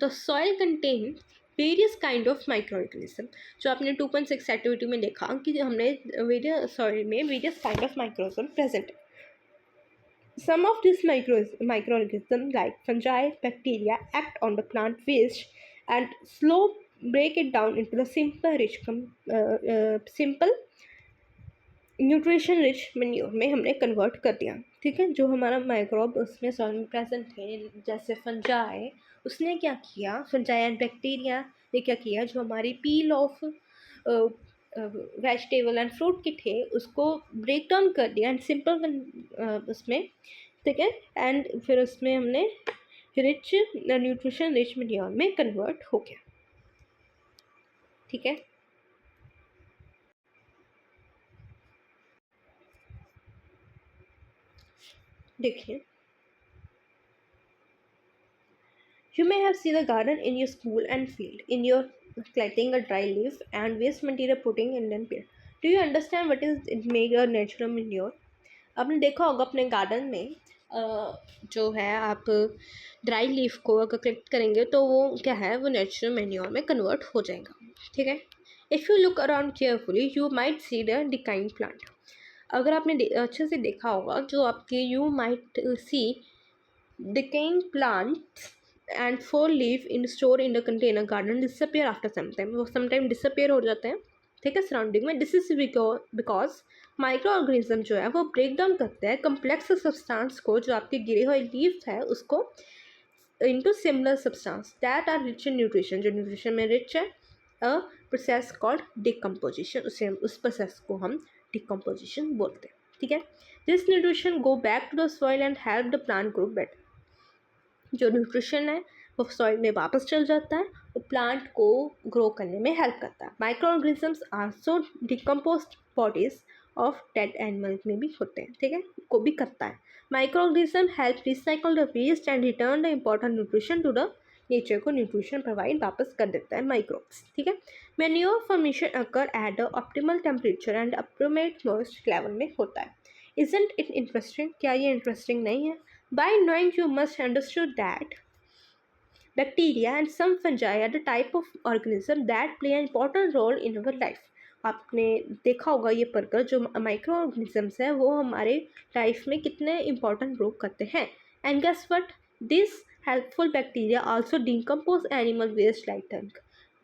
soil contain various kind of microorganism. जो आपने 2.6 एक्टिविटी में देखा कि हमने वेरियस सॉइल में various kind of microorganism present है. Some of these microorganisms like fungi, bacteria act on the plant waste and slow break it down into the simple nutrition rich manure में हमने कन्वर्ट कर दिया. ठीक है, जो हमारा माइक्रोब उसमें सॉइल में प्रेजेंट थे जैसे फंजाई, उसने क्या किया, फंजाई एंड बैक्टीरिया ने क्या किया, जो हमारी पील ऑफ वेजिटेबल एंड फ्रूट के थे उसको ब्रेक डाउन कर दिया एंड सिंपल उसमें. ठीक है, एंड फिर उसमें हमने रिच न्यूट्रिशन रिच मैन्योर में कन्वर्ट हो गया. ठीक है, देखिए, you may have seen a garden in your school and field in your collecting a dry leaf and waste material putting in and pit. Do you understand what is it make a natural manure? आपने देखा होगा अपने गार्डन में जो है आप ड्राई लीफ को अगर कलेक्ट करेंगे तो वो क्या है, वो नेचुरल मैन्योर में कन्वर्ट हो जाएगा. ठीक है, if you look around carefully you might see the decaying plant. अगर आपने अच्छे से देखा होगा जो आपके you might see decaying plants and fall leaf in store in the container garden disappear after some time. वो sometime disappear हो जाते हैं. ठीक है, सराउंडिंग में. This is because micro organism जो है वो ब्रेक डाउन करते हैं कम्प्लेक्स सब्सटेंस को, जो आपके गिरे हुए लीफ है उसको, into similar substance that are rich in nutrition, जो न्यूट्रिशन में रिच है. अ प्रोसेस कॉल्ड डिकम्पोजिशन, उस प्रोसेस को हम डिकम्पोजिशन बोलते हैं. ठीक है, this nutrition go back to the soil and help the plant grow better. जो न्यूट्रिशन है वो सॉइल में वापस चल जाता है, वो प्लांट को ग्रो करने में हेल्प करता है. Micro organisms also decomposed bodies of dead animal में भी होते हैं. ठीक है, को भी करता है. Micro organism help recycle the waste and return the important nutrition to the nature, को न्यूट्रिशन प्रोवाइड वापस कर देता है माइक्रोब्स. ठीक है, manure formation occur at the optimal temperature and appropriate moisture level में होता है. Isn't it interesting? क्या ये इंटरेस्टिंग नहीं है? By knowing, you must understood that bacteria and some fungi are the type of organism that play an important role in our life. आपने देखा होगा ये पढ़कर जो माइक्रो ऑर्गेनिजम्स है वो हमारे लाइफ में कितने इंपॉर्टेंट रोल करते हैं. And guess what, this helpful bacteria also decompose animal waste like dung,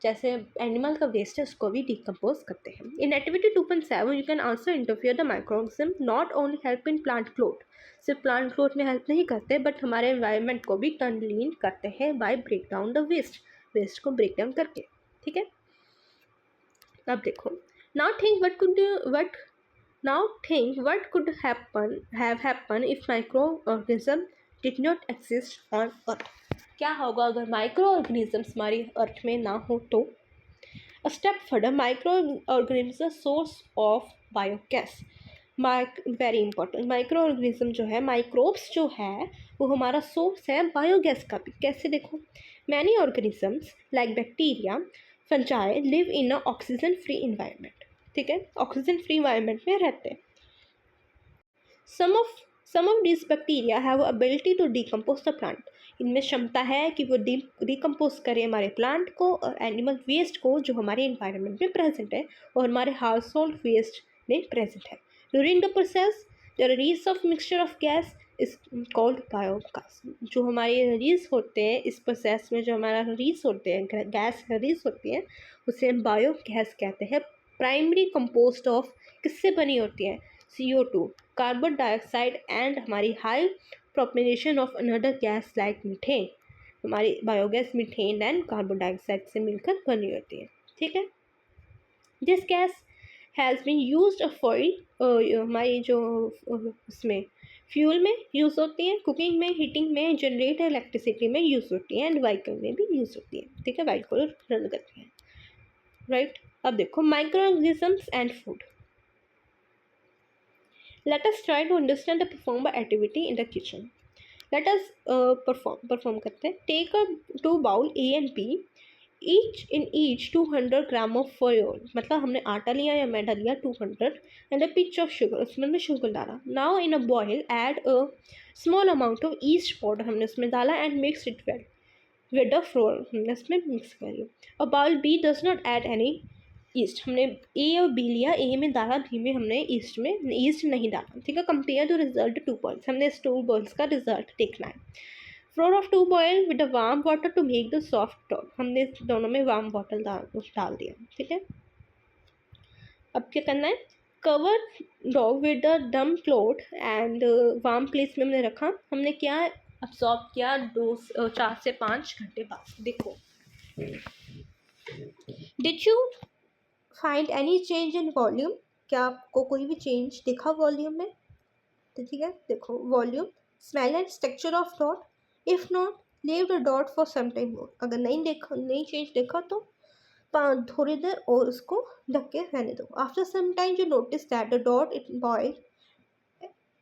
जैसे एनिमल का वेस्ट है उसको भी डिकम्पोज करते हैं. In activity 2.7 you can also interfere the micro organism not only help in plant growth, सिर्फ प्लांट ग्रोथ में हेल्प नहीं करते बट हमारे एनवायरनमेंट को भी क्लीन करते हैं by break down the waste को ब्रेक डाउन करके. ठीक है, अब देखो, now think what could happen if micro organism did not exist on earth. क्या होगा अगर माइक्रो ऑर्गेनिजम्स हमारी अर्थ में ना हो तो. A step further, micro organism source of biogas. Very important, micro organism जो है, माइक्रोब्स जो है वो हमारा सोर्स है बायोगैस का भी. कैसे देखो, many organisms like bacteria, fungi live in a oxygen free environment. ठीक है, ऑक्सीजन फ्री इन्वायरमेंट में रहते हैं. Some of these bacteria have ability to decompose the plant. इनमें क्षमता है कि वो डिकम्पोज करें हमारे प्लांट को और एनिमल वेस्ट को जो हमारे इन्वायरमेंट में प्रेजेंट है और हमारे हाउस होल्ड वेस्ट में प्रेजेंट है. During the process the release of mixture of gas is called biogas. जो हमारे रिलीज होते हैं इस प्रोसेस में, जो हमारा रिलीज होते हैं गैस रिलीज होती है उसे हम बायोगैस कहते हैं. प्राइमरी कंपोस्ट ऑफ किससे बनी होती है? CO2, कार्बन डाइऑक्साइड एंड हमारी high proportion of another gas like methane. हमारी biogas methane and carbon dioxide से मिलकर बनी होती है. ठीक है, this gas has been used fuel, हमारी जो उसमें फ्यूल में यूज़ होती है, कुकिंग में, हीटिंग में, जनरेटर इलेक्ट्रिसिटी में यूज़ होती है एंड व्हीकल में भी यूज़ होती है. ठीक है, व्हीकल रन करती है. राइट, अब देखो micro organisms and food. Let us try to understand the perform by activity in the kitchen. Let us perform करते हैं. Take a two bowl A and B. Each 200 gram of flour, मतलब हमने आटा लिया या मैदा लिया 200 and a pinch of sugar, उसमें हमने शुगर डाला. Now in a bowl add a small amount of yeast powder, हमने उसमें डाला एंड mix it well with the flour, हमने उसमें मिक्स कर लिया. और bowl B does not add any yeast, हमने ए और बी लिया, ए में डाला, बी में हमने ईस्ट नहीं डाला. ठीक है. कंपेयर द रिजल्ट 2 बॉल्स, हमने इस 2 बॉल्स का रिजल्ट देखना है. Flour of 2 bowl with a warm water to make the soft dough, हमने दोनों में वार्म वाटर डाल दिया. ठीक है. अब क्या करना है, कवर डॉग विद द डम क्लोथ एंड वार्म प्लेस में हमने रखा. हमने क्या अब्सॉर्ब किया 4 से 5 घंटे बाद. देखो, did you find any change in volume, क्या आपको कोई भी चेंज दिखा वॉल्यूम में? तो ठीक है, देखो volume, smell and structure of dough. If not, leave the dough for some time more, अगर नहीं चेंज देखा तो थोड़ी देर और उसको ढक के रहने दो. After some time you notice that the dot it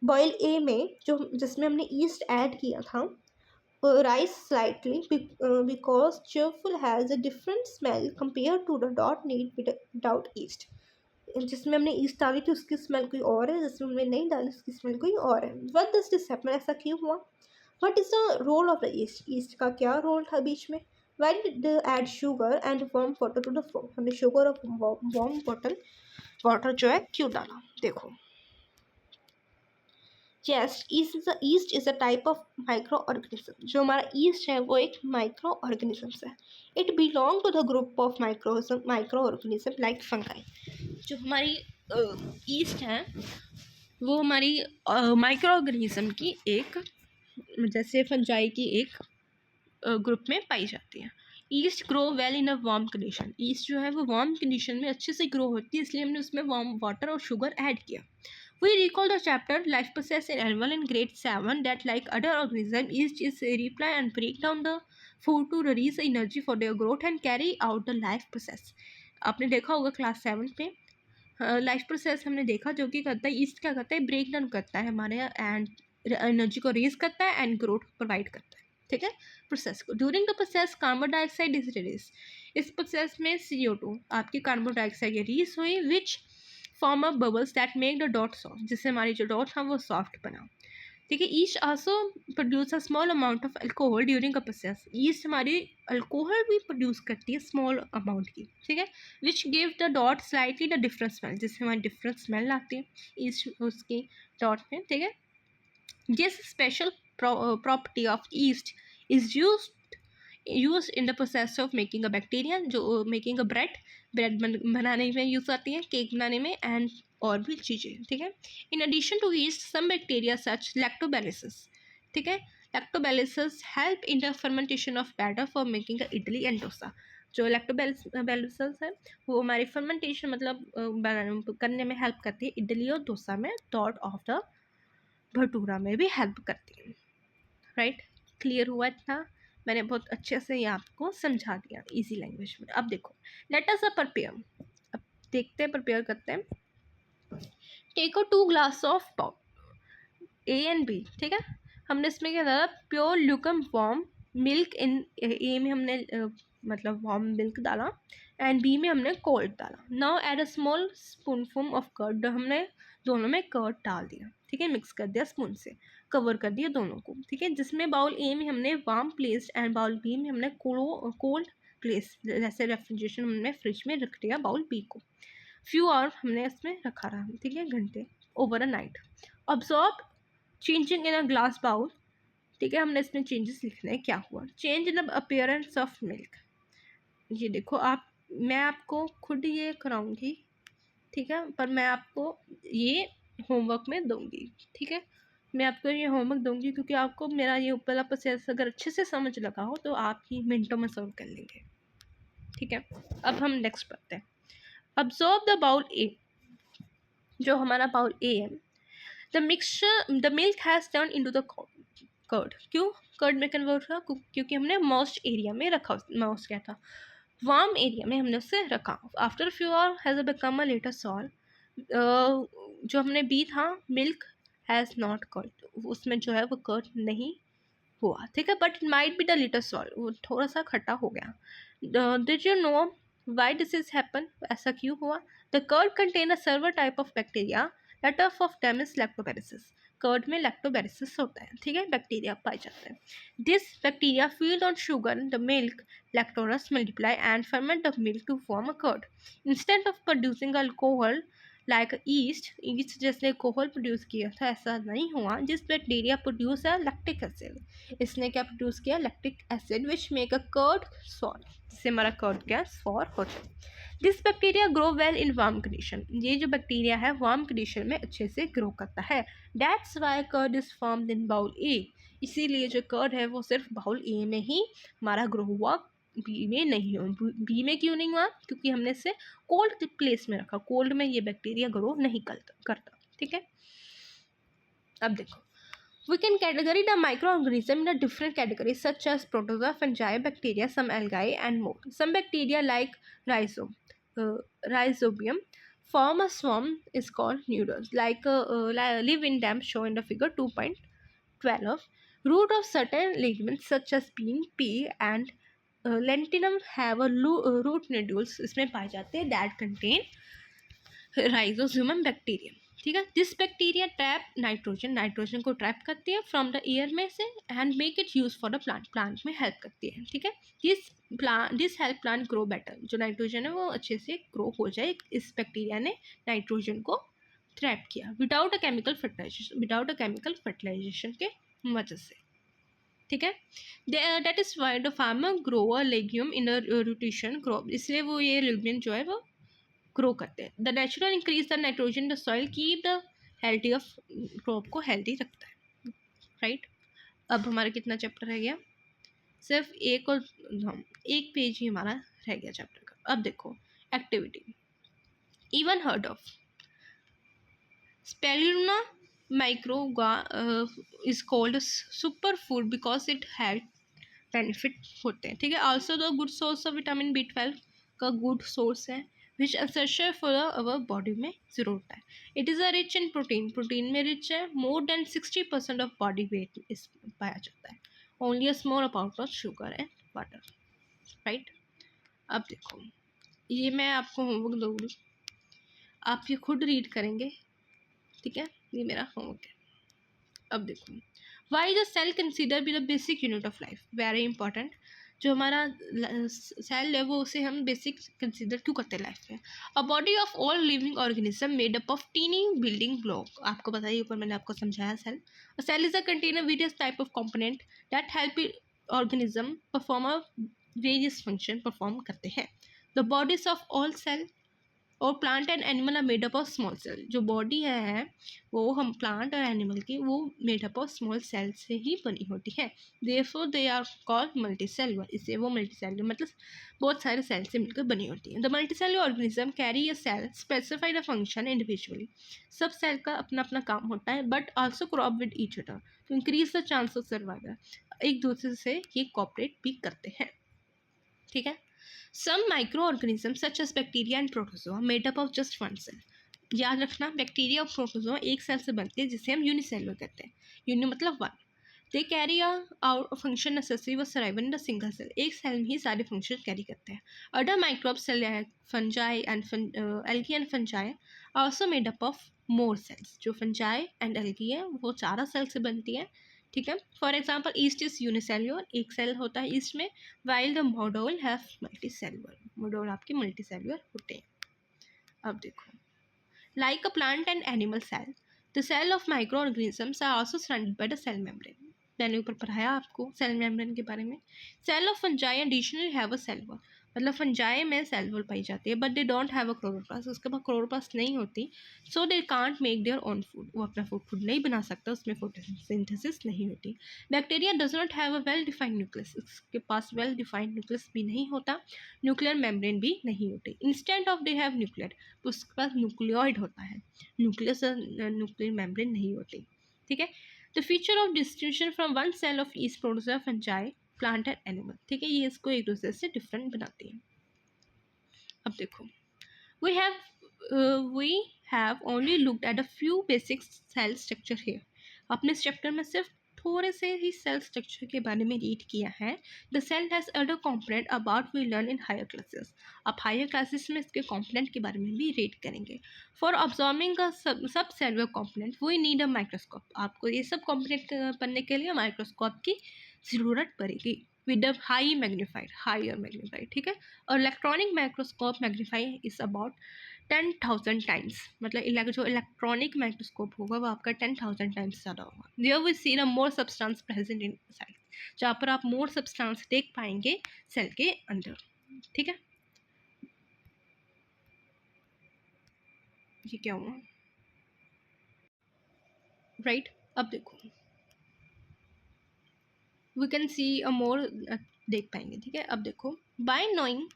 boil ए में जो जिसमें हमने ईस्ट ऐड किया था rise slightly because cheerful has a different smell compared to the dot need without yeast. जिसमें हमने ईस्ट डाली थी उसकी स्मेल कोई और है, जिसमें हमने नहीं डाली उसकी स्मेल कोई और है. व्हाट डज दिस हैपन, ऐसा क्यों हुआ? What is the role of the yeast, yeast का क्या रोल था बीच में? Why did add sugar and warm water to the flour, हमने शुगर और वार्म वाटर जो है क्यों डाला? देखो, yes, yeast is a type of microorganism. जो हमारा yeast है वो एक microorganisms है. It belong to the group of microorganism like fungi. जो हमारी yeast है वो हमारी माइक्रोऑर्गेनिज्म की एक, जैसे फंजाई की एक ग्रुप में पाई जाती है. East grow well in a warm condition, east जो है वो वार्म कंडीशन में अच्छे से ग्रो होती है, इसलिए हमने उसमें वार्म वाटर और शुगर ऐड किया. We recall the chapter life process in animal in grade 7 that like other organisms yeast is reply and break down the food to release energy for their growth and carry out the life process. आपने देखा होगा क्लास 7 में लाइफ प्रोसेस हमने देखा जो कि करता है ईस्ट, क्या करता है, ब्रेक डाउन करता है हमारे एंड एनर्जी को रेज करता है एंड ग्रोथ प्रोवाइड करता है. ठीक है. प्रोसेस को during the process carbon dioxide is release, इस प्रोसेस में CO2 आपकी कार्बन डाइऑक्साइड रिलीज हुई which form of bubbles that make the dot soft, जिससे हमारी जो डॉट था वो सॉफ्ट बना. ठीक है. East also produce a small amount of alcohol during a process, east हमारी अल्कोहल भी प्रोड्यूस करती है स्मॉल अमाउंट की. ठीक है. Which give the dot slightly the different smell, जिससे हमारी डिफरेंट स्मेल आती है ईस्ट उसकी डॉट में. ठीक है. This special property of east is use in the process of making a bacteria, जो मेकिंग अ ब्रेड बनाने में यूज़ आती है, केक बनाने में एंड और भी चीज़ें. ठीक है. In addition to yeast some bacteria such lactobacillus. ठीक है. Lactobacillus help in the fermentation of batter for making idli and dosa. जो लैक्टोबैलिसिस है वो हमारी फर्मेंटेशन मतलब करने में हेल्प करती है इडली और डोसा में, थॉट ऑफ द भटूरा में भी हेल्प करती है. राइट. क्लियर हुआ इतना? मैंने बहुत अच्छे से ये आपको समझा दिया इजी लैंग्वेज में. अब देखो, लेट अस प्रिपेयर, अब देखते हैं, प्रिपेयर करते हैं. Take a 2 glass of powder A and B. ठीक है. हमने इसमें क्या डाला, pure lukewarm milk. In A में हमने मतलब वार्म मिल्क डाला एंड B में हमने कोल्ड डाला. Now add a small spoonful of curd, हमने दोनों में कर्ड डाल दिया. ठीक है. मिक्स कर दिया स्पून से, कवर कर दिया दोनों को. ठीक है. जिसमें बाउल A में हमने warm place and bowl B में हमने कोल्ड प्लेस, जैसे रेफ्रिजरेशन हमने फ्रिज में रख दिया बाउल B को. फ्यू आवर हमने इसमें रखा रहा. ठीक है. घंटे, over a night. Observe changing in a glass bowl. ठीक है. हमने इसमें चेंजेस लिखने हैं, क्या हुआ. Change in the appearance of milk. ये देखो आप, मैं आपको खुद ये कराऊंगी. ठीक है. पर मैं आपको ये होमवर्क में दूंगी. ठीक है. मैं आपको ये होमवर्क दूंगी क्योंकि आपको मेरा ये ऊपर प्रोसेस अगर अच्छे से समझ लगा हो तो आप ही मिनटों में सॉल्व कर लेंगे. ठीक है. अब हम नेक्स्ट पढ़ते हैं. ऑब्जर्व द बाउल ए, जो हमारा बाउल ए है. The milk has turn into the curd. क्यों कर्ड में कन्वर्ट हुआ? क्योंकि हमने मॉइस्ट एरिया में रखा. मॉइस्ट क्या था, वार्म एरिया में हमने उससे रखा. After few hour has become a little salt. जो हमने बी था मिल्क हैज़ नॉट कर्ड, उसमें जो है वो कर्ड नहीं हुआ. ठीक है. But it might be the little salt, वो थोड़ा सा खट्टा हो गया. Did you know why this is happen, ऐसा क्यों हुआ? The curd contain a several type of bacteria, later of them is lactobacillus. Curd में लैक्टोबैरिसिस होता है, ठीक है, बैक्टीरिया पाए जाते हैं। This bacteria feed on sugar the milk lactose multiply and ferment the milk to form a curd. Instead of producing alcohol like yeast जिसने अल्कोहल प्रोड्यूस किया था, ऐसा नहीं हुआ। जिस बैक्टीरिया प्रोड्यूस है लैक्टिक एसिड, इसने क्या प्रोड्यूस किया? Lactic acid which make a curd sour, जिससे हमारा कर्ड क्या सॉर होता है। This bacteria grow well in warm condition, ये जो बैक्टीरिया है वार्म कंडीशन में अच्छे से ग्रो करता है। That's why curd is formed in bowl A, इसीलिए जो कर्ड है वो सिर्फ बाउल ए में ही हमारा ग्रो हुआ, बी में नहीं हो। बी में क्यों नहीं हुआ? क्योंकि हमने इसे कोल्ड प्लेस में रखा, कोल्ड में ये बैक्टीरिया ग्रो नहीं करता, ठीक है। अब देखो, we can categorize the microorganism in a different categories such as protozoa, fungi, bacteria, some algae and more. Some bacteria like rhizobium form a swarm is called nodules, live in them shown in the figure 2.12. Root of certain ligaments such as bean, pea and lentinum have a root nodules, इसमें पाए जाते हैं, that contain राइजोसोमम बैक्टीरिया, ठीक है। This bacteria trap nitrogen, nitrogen को ट्रैप करती है फ्रॉम द एयर में से and make it use for the plant, plant में हेल्प करती है, ठीक है। This help plant grow better, जो नाइट्रोजन है वो अच्छे से ग्रो हो जाए, इस बैक्टीरिया ने नाइट्रोजन को ट्रैप किया विदाउट अ केमिकल फर्टिलाइजेशन के वजह से, ठीक है। That is why the farmer grow a legume in a rotation crop, इसलिए वो ये लेग्यूम जो है वो ग्रो करते हैं। The natural increase the nitrogen the soil, keep the healthy of crop को हेल्थी रखता है, राइट। अब हमारा कितना चैप्टर रह गया? सिर्फ एक और एक पेज ही हमारा रह गया चैप्टर का। अब देखो activity, even heard of spirulina microalga is called super food because it health benefit होते हैं, ठीक है। Also the good source of vitamin B12 का गुड सोर्स है, which essential for our body में ज़रूर होता है। It is a rich in protein, protein में रिच है। More than 60% of body weight is पाया जाता है। Only a small amount of sugar and water, right. अब देखो, ये मैं आपको होमवर्क दूँगी, आप ये खुद रीड करेंगे, ठीक है, ये मेरा होमवर्क है। अब देखो, why the cell consider be the basic unit of life, very important. जो हमारा सेल है वो उसे हम बेसिक कंसिडर क्यों करते हैं लाइफ में? A body of all living organism made up of tiny building block, आपको बताइए, ऊपर मैंने आपको समझाया cell is a container various type of component that help organism perform a various function perform करते हैं। The bodies of all cell और plant and animal are made up of small cell, जो बॉडी है वो हम प्लांट और एनिमल की वो made up of small cell से ही बनी होती है। Therefore they are called multicellular, इससे वो मल्टीसेलुलर मतलब बहुत सारे सेल से मिलकर बनी होती है। The multicellular organism carry a cell specify the function individually, सब सेल का अपना अपना काम होता है, but also crop with each other to increase the chance of survival, एक दूसरे से ये कॉपरेट भी करते हैं, ठीक है। Some micro organism such as bacteria and protozoa made up of just one cell, याद रखना बैक्टीरिया और प्रोटोजोआ एक सेल से बनते हैं जिसे हम यूनिसेलुलर कहते हैं। यूनि मतलब one. They carry out function necessary व survival in the single cell, एक सेल में ही सारे फंक्शन कैरी करते हैं। Other microbe cell fungi and algae and fungi also made up of more cells, जो फंजाई एंड एल्गी है वो 4 सेल से बनती है, ठीक है। For example yeast is unicellular, एक सेल होता है ईस्ट में, while the mould have multicellular, mould आपके मल्टीसेलुलर होते हैं। अब देखो, like a plant and animal cell the cell of micro organisms are also surrounded by the cell membrane, मैंने ऊपर पढ़ाया आपको सेल मेम्ब्रेन के बारे में। Cell of fungi additionally have a cell wall, मतलब फंजाई में सेल वॉल पाई जाती है, but they don't have a chloroplast, उसके पास क्लोरोप्लास्ट नहीं होती, so they can't make their own food, वो अपना फूड खुद नहीं बना सकता, उसमें फोटोसिंथेसिस नहीं होती। Bacteria does not have a well defined nucleus, उसके पास वेल डिफाइंड न्यूक्लियस भी नहीं होता, न्यूक्लियर मेम्ब्रेन भी नहीं होती। Instant of they have nuclear, उसके पास न्यूक्लियोइड होता है, न्यूक्लियस न्यूक्लियर मेम्ब्रेन नहीं होती, ठीक है। The feature of distinction from one cell of each producer fungi plant and animal, ठीक है, ये इसको एक दूसरे से डिफरेंट बनाती है। अब देखो, we have only looked at a few basic cell structure here, अपने इस चैप्टर में सिर्फ थोड़े से ही सेल स्ट्रक्चर के बारे में रीड किया है। The cell has other component about we learn in higher classes. आप हायर क्लासेस में इसके कॉम्पोनेंट के बारे में भी रीड करेंगे। For observing a subcellular component we need a microscope. आपको ये सब कॉम्पोनेंट पढ़ने के लिए माइक्रोस्कोप की ज़रूरत पड़ेगी विद अ हायर मैग्नीफाइड, ठीक है। और electronic microscope magnify is about 10,000 times, मतलब जो इलेक्ट्रॉनिक माइक्रोस्कोप होगा वो आपका 10,000 टाइम्स ज़्यादा होगा। There we see a more substance present in cell, जहाँ पर आप मोर सब्सटेंस देख पाएंगे सेल के अंदर, ठीक है। ये क्या हुआ, राइट। अब देखो वी कैन सी अ मोर, देख पाएंगे, ठीक है। अब देखो, bye knowing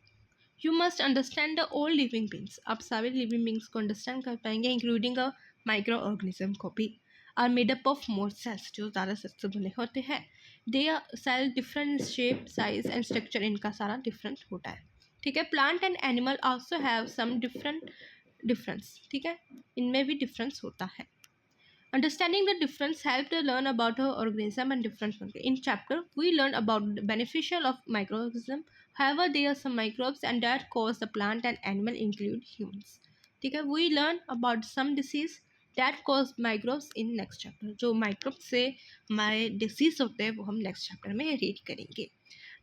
you must understand the all living beings. आप सारे लिविंग बींग्स को अंडरस्टैंड कर पाएंगे, इंक्लूडिंग अ माइक्रो ऑर्गेनिज्म को भी। Are made up of more cells, जो ज़्यादा सेल्स से बने होते हैं। They are cell different shape, size and structure, इनका सारा डिफरेंट होता है, ठीक है। Plant and animal also have some difference, ठीक है, इनमें भी डिफरेंस होता है। Understanding the difference helped to learn about our organism and different fungi. In chapter, we learn about the beneficial of microorganism. However, there are some microbes and that cause the plant and animal include humans. ठीक है, we learn about some disease that cause microbes in next chapter. जो microbes से हमारे disease होते हैं वो हम next chapter में read करेंगे।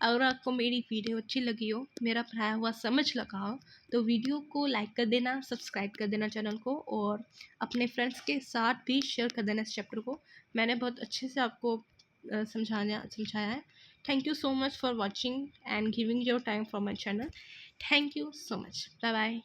अगर आपको मेरी वीडियो अच्छी लगी हो, मेरा पढ़ाया हुआ समझ लगा हो, तो वीडियो को लाइक कर देना, सब्सक्राइब कर देना चैनल को, और अपने फ्रेंड्स के साथ भी शेयर कर देना इस चैप्टर को। मैंने बहुत अच्छे से आपको समझाया है। Thank you so much for watching and giving your time for my channel. Thank you so much, bye bye.